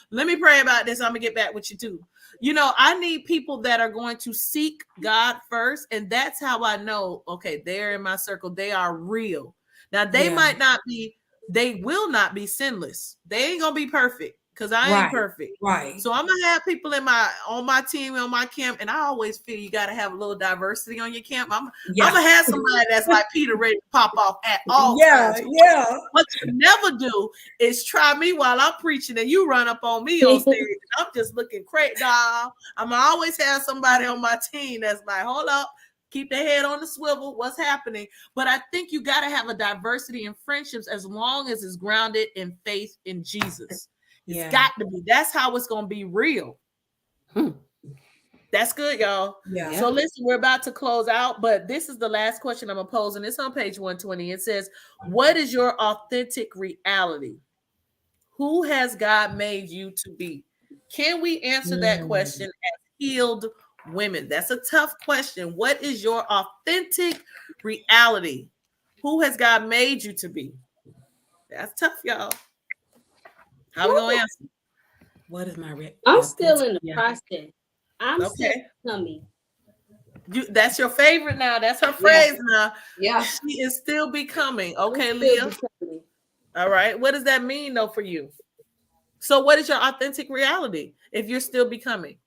Let me pray about this. I'm gonna get back with you too. I need people that are going to seek God first. And that's how I know, okay, they're in my circle. They are real. Now they might not be, they will not be sinless. They ain't gonna be perfect, because I ain't perfect. Right. So I'm gonna have people on my team, on my camp, and I always feel you gotta have a little diversity on your camp. I'm gonna have somebody that's like Peter, ready to pop off at all times. What you never do is try me while I'm preaching and you run up on me on stage and I'm just looking crazy. Nah, I'm gonna always have somebody on my team that's like, hold up, keep their head on the swivel. What's happening? But I think you got to have a diversity in friendships as long as it's grounded in faith in Jesus. It's Yeah. got to be. That's how it's gonna be real. Hmm. That's good, y'all. Yeah. Yeah. So listen, we're about to close out, but this is the last question I'm gonna pose, and it's on page 120. It says, "What is your authentic reality? Who has God made you to be?" Can we answer that Mm. question as healed women? That's a tough question. What is your authentic reality? Who has God made you to be? That's tough, y'all. How we gonna answer? What is my I'm still authentic? in the Yeah. process. I'm still Okay. coming. That's your favorite now. That's her Yeah. phrase now. Yeah. She is still becoming. I'm Okay, still Leah. becoming. All right. What does that mean though for you? So what is your authentic reality if you're still becoming?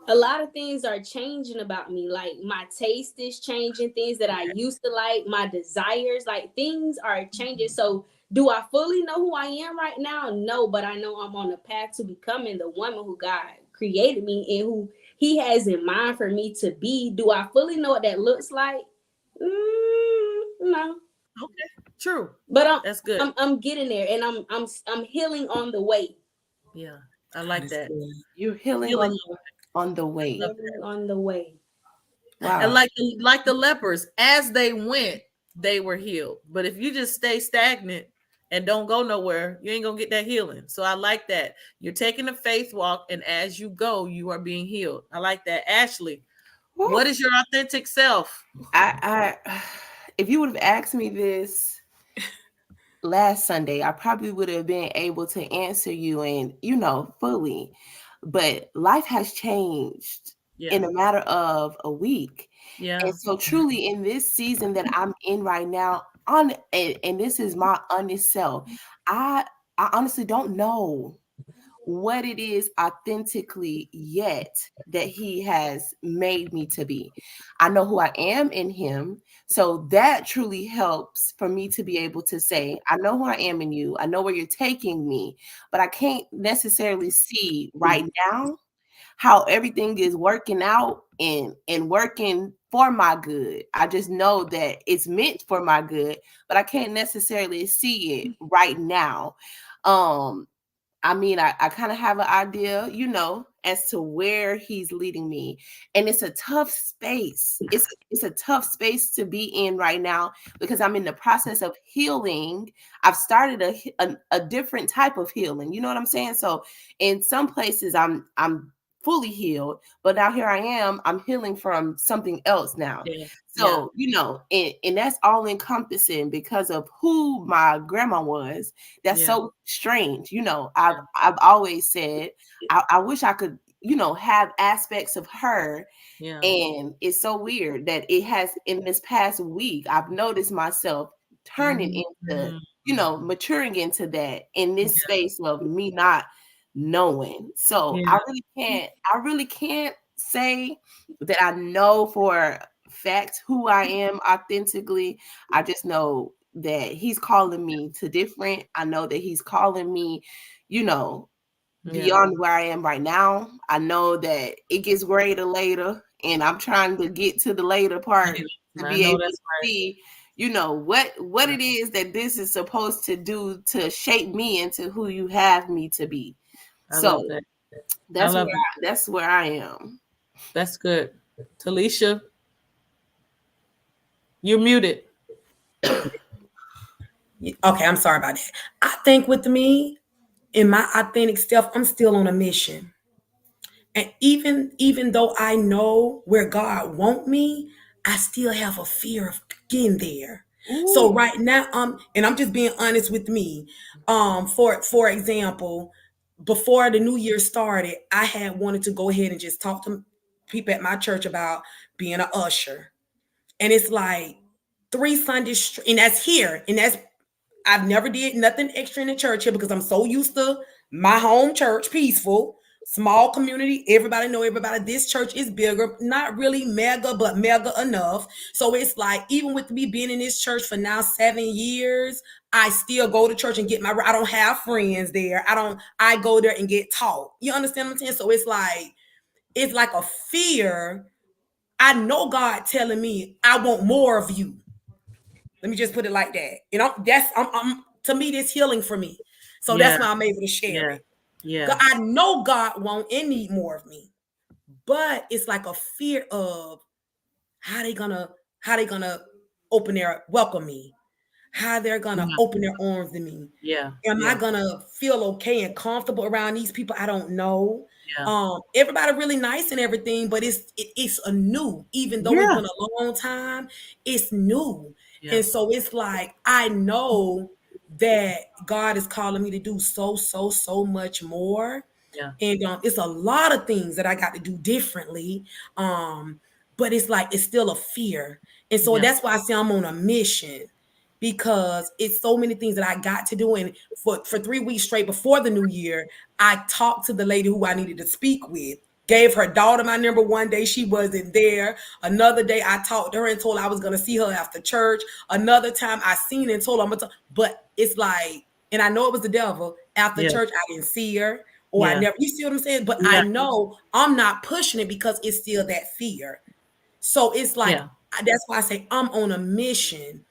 A lot of things are changing about me. Like my taste is changing, things that I used to like, my desires, like things are changing. So, do I fully know who I am right now? No, but I know I'm on the path to becoming the woman who God created me and who He has in mind for me to be. Do I fully know what that looks like? No, Okay. True. but That's good. I'm getting there, and I'm healing on the way. Yeah. I God like is that. good. You're healing Healing. on the I way. love Healing on the way. And Wow. like the lepers, as they went, they were healed. But if you just stay stagnant and don't go nowhere, you ain't gonna get that healing. So I like that. You're taking a faith walk, and as you go, you are being healed. I like that. Ashley, Woo. what is your authentic self? I if you would have asked me this last Sunday, I probably would have been able to answer you and fully. But life has changed Yeah. in a matter of a week. Yeah. And so truly in this season that I'm in right now, and this is my honest self, I I honestly don't know what it is authentically yet that he has made me to be. I know who I am in him. So that truly helps for me to be able to say, I know who I am in you. I know where you're taking me, but I can't necessarily see right now how everything is working out and working for my good. I just know that it's meant for my good, but I can't necessarily see it right now. Um I mean, I kind of have an idea, as to where he's leading me. And it's a tough space. It's a tough space to be in right now because I'm in the process of healing. I've started a different type of healing. You know what I'm saying? So in some places I'm fully healed, but now here I am, I'm healing from something else now. Yeah. Yeah. So, and that's all encompassing because of who my grandma was. That's Yeah. so strange. I've always said I wish I could, have aspects of her. Yeah. And it's so weird that it has in this past week, I've noticed myself turning into, Mhm. maturing into that in this space of me not knowing. So Yeah. I really can't say that I know for fact who I am authentically. I just know that he's calling me to different. I know that he's calling me, you know, Yeah. beyond where I am right now. I know that it gets greater later, and I'm trying to get to the later part to I be know able to that's right. see, what it is that this is supposed to do to shape me into who you have me to be. I love So that. I that's love where it. that's where I am. That's good. Talisha, you're muted. Okay, I'm sorry about that. I think with me, in my authentic self, I'm still on a mission. And even though I know where God want me, I still have a fear of getting there. So Ooh. right now, and I'm just being honest with me. For example, before the new year started, I had wanted to go ahead and just talk to people at my church about being an usher. And it's like 3 Sundays, and that's here, and that's I've never did nothing extra in the church here because I'm so used to my home church, peaceful, small community. Everybody know everybody. This church is bigger, not really mega, but mega enough. So it's like, even with me being in this church for now 7 years, I still go to church and get my. I don't have friends there. I don't. I go there and get taught. You understand what I'm saying? So it's like a fear. I know God telling me I want more of you. Let me just put it like that. That's I'm to me, this healing for me. So Yeah. that's why I'm able to share Yeah. it. Yeah. I know God want and need more of me, but it's like a fear of how they gonna how they gonna open their welcome me, how they're gonna Yeah. open their arms to me. Yeah. Am I Yeah. gonna feel okay and comfortable around these people? I don't know. Yeah. Everybody really nice and everything, but it's a new, even though it's Yeah. been a long time, it's new. Yeah. And so it's like I know that God is calling me to do so much more. Yeah. And it's a lot of things that I got to do differently. But it's like it's still a fear. And so Yeah. that's why I say I'm on a mission, because it's so many things that I got to do. And for 3 weeks straight before the new year, I talked to the lady who I needed to speak with. Gave her daughter my number one day. She wasn't there. Another day I talked to her and told her I was going to see her after church. Another time I seen her and told her I'm going to, but it's like, and I know it was the devil. After Yeah. church, I didn't see her, or I Yeah. never, you see what I'm saying? But I Yeah. know I'm not pushing it because it's still that fear. So it's like, Yeah. that's why I say I'm on a mission.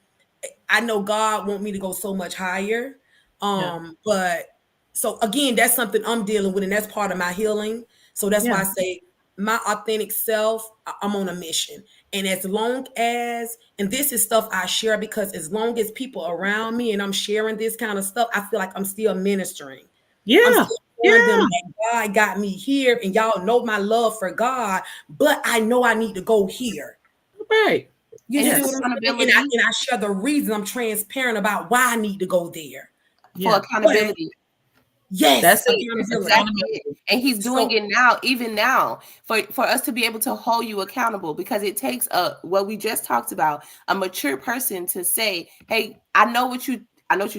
I know God want me to go so much higher. Yeah. But so again, that's something I'm dealing with, and that's part of my healing. So that's Yeah. why I say my authentic self, I'm on a mission. And as long as, and this is stuff I share, because as long as people around me and I'm sharing this kind of stuff, I feel like I'm still ministering. I'm Yeah. still showing them Yeah. that God got me here, and y'all know my love for God, but I know I need to go here. Right. You And see it's what Yes. I'm saying? accountability. And I share the reason. I'm transparent about why I need to go there. For Yeah. But accountability. yes, That's it. It's accountability. Exactly it. accountability. And he's doing So it now, even now, for us to be able to hold you accountable, because it takes what we just talked about, a mature person to say, hey, I know what you're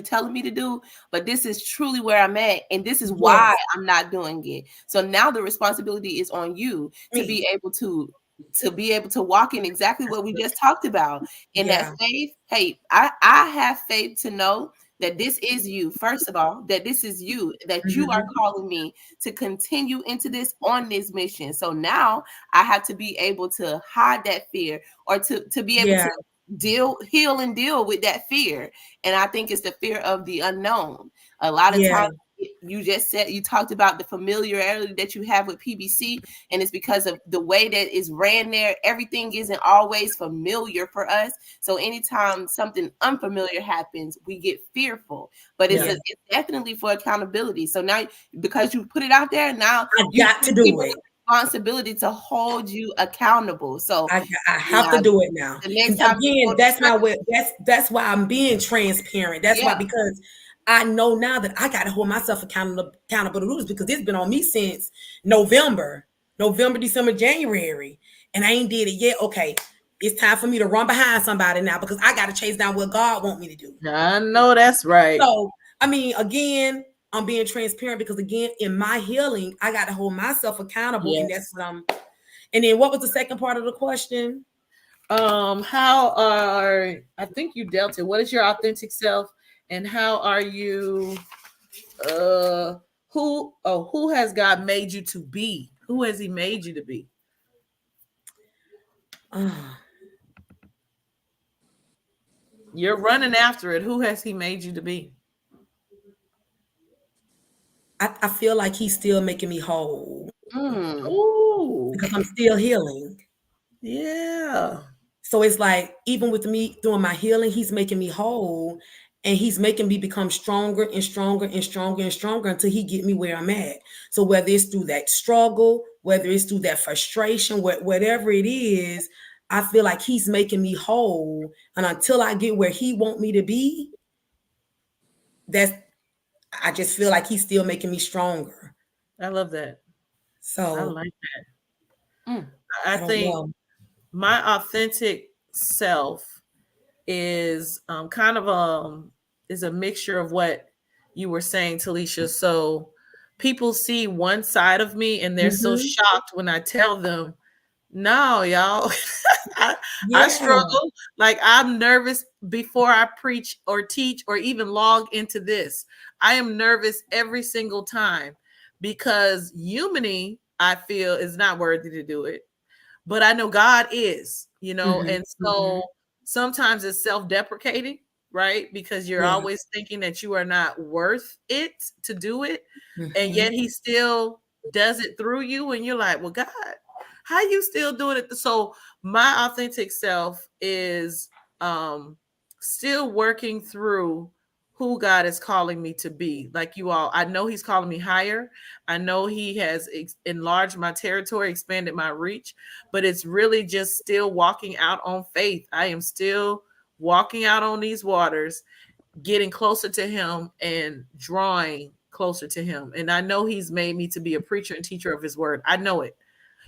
telling me to do, but this is truly where I'm at, and this is why yes, I'm not doing it. So now the responsibility is on you to me. be able to walk in exactly what we just talked about. In that Yeah, faith, hey, I have faith to know that this is you. First of all, that this is you, that you are mhm, calling me to continue into this on this mission. So now I have to be able to hide that fear, or to be able yeah, to heal and deal with that fear. And I think it's the fear of the unknown. A lot of yeah, times, you talked about the familiarity that you have with PBC, and it's because of the way that it's ran there. Everything isn't always familiar for us. So anytime something unfamiliar happens, we get fearful. But yeah. it's definitely for accountability. So now, because you put it out there, now I you got to give do people it. the responsibility to hold you accountable. So I have to now, do it now. the next And time you again, go to that's my church, way. That's why I'm being transparent. That's why, yeah, because I know now that I got to hold myself accountable to do this, because it's been on me since November, December, January, and I ain't did it yet. Okay, it's time for me to run behind somebody now, because I got to chase down what God want me to do. I know that's right. So, I mean, again, I'm being transparent, because again, in my healing, I got to hold myself accountable, and that's Yes. what I'm. And then, what was the second part of the question? How are, I think you dealt it. What is your authentic self, and how are you uh who has God made you to be? Who has he made you to be? Uh, You're running after it. Who has he made you to be? I feel like he's still making me whole, mm, Ooh. because I'm still healing. Yeah. So it's like, even with me doing my healing, he's making me whole, and he's making me become stronger and stronger and stronger and stronger until he get me where I'm at. So whether it's through that struggle, whether it's through that frustration, whatever it is, I feel like he's making me whole. And until I get where he want me to be, that's I just feel like he's still making me stronger. I love that. I So like that. mm. I I don't think know. my authentic self is kind of is a mixture of what you were saying, Talisha. So people see one side of me and they're so Mhm. shocked when I tell them, no, y'all, I Yeah. struggle. Like, I'm nervous before I preach or teach or even log into this. I am nervous every single time because humanly, I feel, is not worthy to do it. But I know God is, Mhm. and so Mhm. sometimes it's self-deprecating. right? Because you're Yeah. always thinking that you are not worth it to do it. And Mhm. yet he still does it through you. And you're like, well, God, how you still doing it? So my authentic self is still working through who God is calling me to be. Like you all, I know he's calling me higher. I know he has enlarged my territory, expanded my reach, but it's really just still walking out on faith. I am still walking out on these waters, getting closer to him and drawing closer to him. And I know he's made me to be a preacher and teacher of his word. I know it.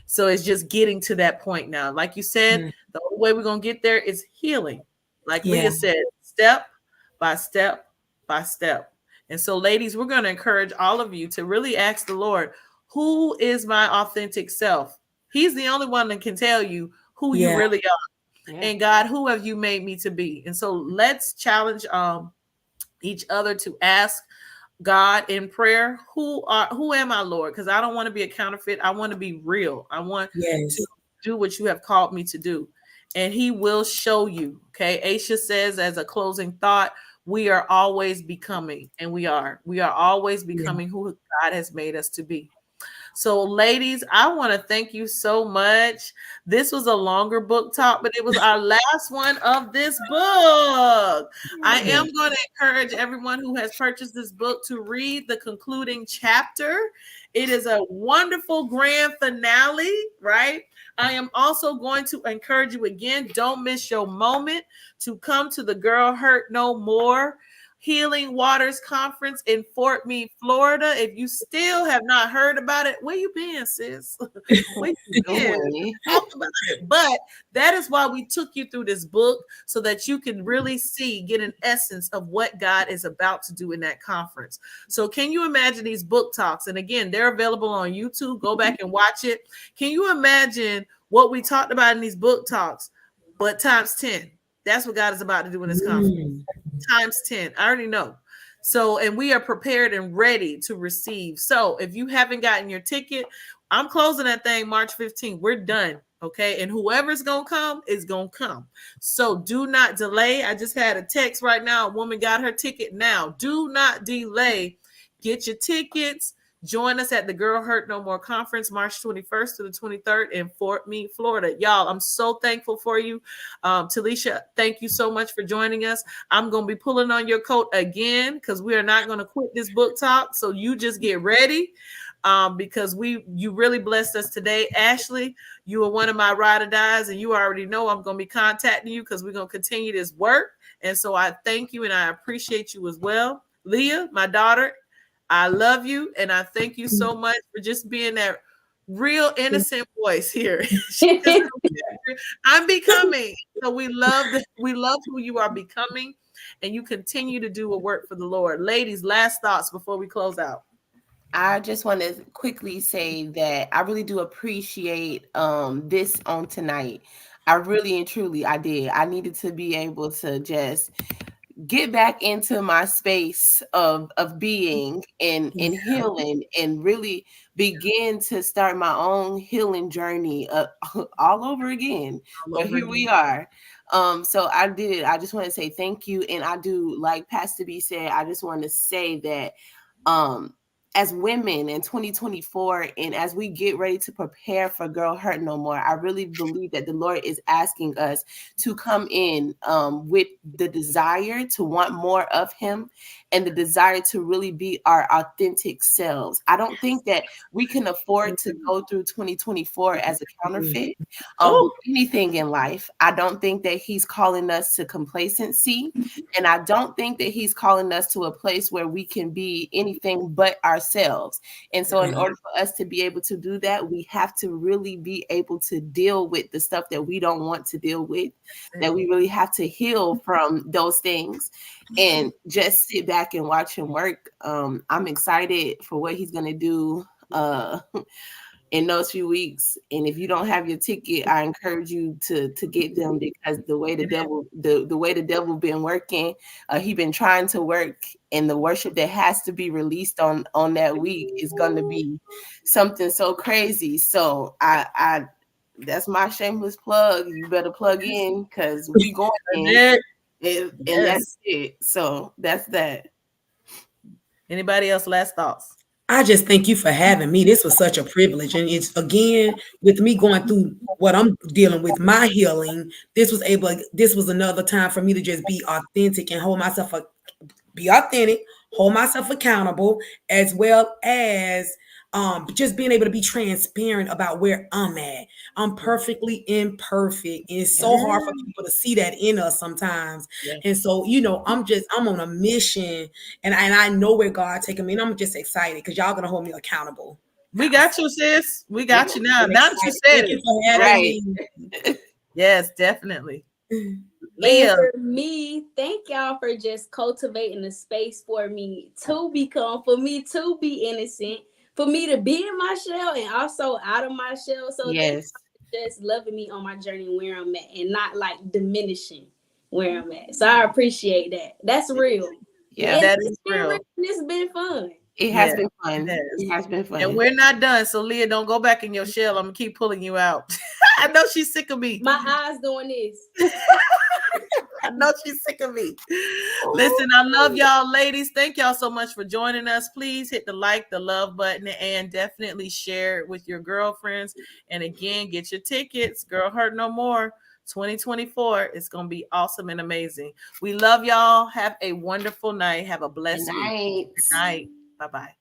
So it's just getting to that point now. Like you said, Mm. the only way we're going to get there is healing. Like Yeah. Leah said, step by step by step. And so, ladies, we're going to encourage all of you to really ask the Lord, who is my authentic self? He's the only one that can tell you who you Yeah. really are. Yeah. And God, who have you made me to be? And so let's challenge each other to ask God in prayer, who am I, Lord? Because I don't want to be a counterfeit. I want to be real. I want to Yes. do what you have called me to do. And he will show you. Okay. Aisha says, as a closing thought, we are always becoming, and we are. We are always Yeah. becoming who God has made us to be. So, ladies, I want to thank you so much. This was a longer book talk, but it was our last one of this book. I Yeah. am going to encourage everyone who has purchased this book to read the concluding chapter. It is a wonderful grand finale, right? I am also going to encourage you again, don't miss your moment to come to the Girl Hurt No More Healing Waters Conference in Fort Meade, Florida. If you still have not heard about it, where you been, sis? Where you been? Doing. Talk about it. But that is why we took you through this book, so that you can really get an essence of what God is about to do in that conference. So can you imagine these book talks? And again, they're available on YouTube. Go back and watch it. Can you imagine what we talked about in these book talks, but times 10? That's what God is about to do in this conference. Mm. Times 10. I already know. So, and we are prepared and ready to receive. So, if you haven't gotten your ticket, I'm closing that thing March 15th. We're done. Okay. And whoever's going to come is going to come. So, do not delay. I just had a text right now. A woman got her ticket now. Do not delay. Get your tickets. Join us at the Girl Hurt No More Conference, March 21st to the 23rd in Fort Meade, Florida. Y'all, I'm so thankful for you. Talisha, thank you so much for joining us. I'm going to be pulling on your coat again, because we are not going to quit this book talk. So you just get ready, because you really blessed us today. Ashley, you are one of my ride or dies, and you already know I'm going to be contacting you, because we're going to continue this work. And so I thank you, and I appreciate you as well. Leah, my daughter, I love you, and I thank you so much for just being that real innocent voice here. I'm becoming. So we love who you are becoming, and you continue to do a work for the Lord. Ladies, last thoughts before we close out. I just want to quickly say that I really do appreciate this on tonight. I really and truly I did. I needed to be able to just get back into my space of being Yeah. and healing, and really begin to start my own healing journey all over again. All But over here we again. are. So I just want to say thank you. And I do, like Pastor B said, I just want to say that um as women in 2024, and as we get ready to prepare for Girl Hurt No More, I really believe that the Lord is asking us to come in with the desire to want more of Him, and the desire to really be our authentic selves. I don't think that we can afford to go through 2024 as a counterfeit with Oh, anything in life. I don't think that He's calling us to complacency, and I don't think that He's calling us to a place where we can be anything but ourselves. And so, in Yeah. order for us to be able to do that, we have to really be able to deal with the stuff that we don't want to deal with, that we really have to heal from those things, and just sit back and watch Him work. I'm excited for what He's going to do in those few weeks. And if you don't have your ticket, I encourage you to get them, because the way the way the devil been working, he been trying to work, and the worship that has to be released on that week is going to be something so crazy. So I that's my shameless plug. You better plug in, because we going in. Annette. And that's it. So that's that. Anybody else last thoughts? I just thank you for having me. This was such a privilege. And it's again with me going through what I'm dealing with, my healing. This was another time for me to just be authentic and be authentic, hold myself accountable, as well as just being able to be transparent about where I'm at. I'm perfectly imperfect. And it's so hard for people to see that in us sometimes. Yeah. And so, I'm on a mission and I know where God taking me. And I'm just excited because y'all gonna hold me accountable. We got you, sis. We got you now. Now that you said Thank you it. for having Right. me. Yes, definitely. And Leah. for me, thank y'all for just cultivating the space for me to be innocent, for me to be in my shell and also out of my shell. So thank Yes. you for just loving me on my journey where I'm at and not like diminishing where I'm at. So I appreciate that. That's real. Yeah. And That it's is been real. real. It's been fun. It has Yeah, been fun. it It has been fun. And we're not done. So Leah, don't go back in your shell. I'm gonna keep pulling you out. I know she's sick of me. My eyes doing this. I know she's sick of me. Listen, I love y'all, ladies. Thank y'all so much for joining us. Please hit the like, the love button, and definitely share it with your girlfriends. And again, get your tickets. Girl Hurt No More 2024. It's gonna be awesome and amazing. We love y'all. Have a wonderful night. Have a blessed week. Night. Good night. Bye-bye.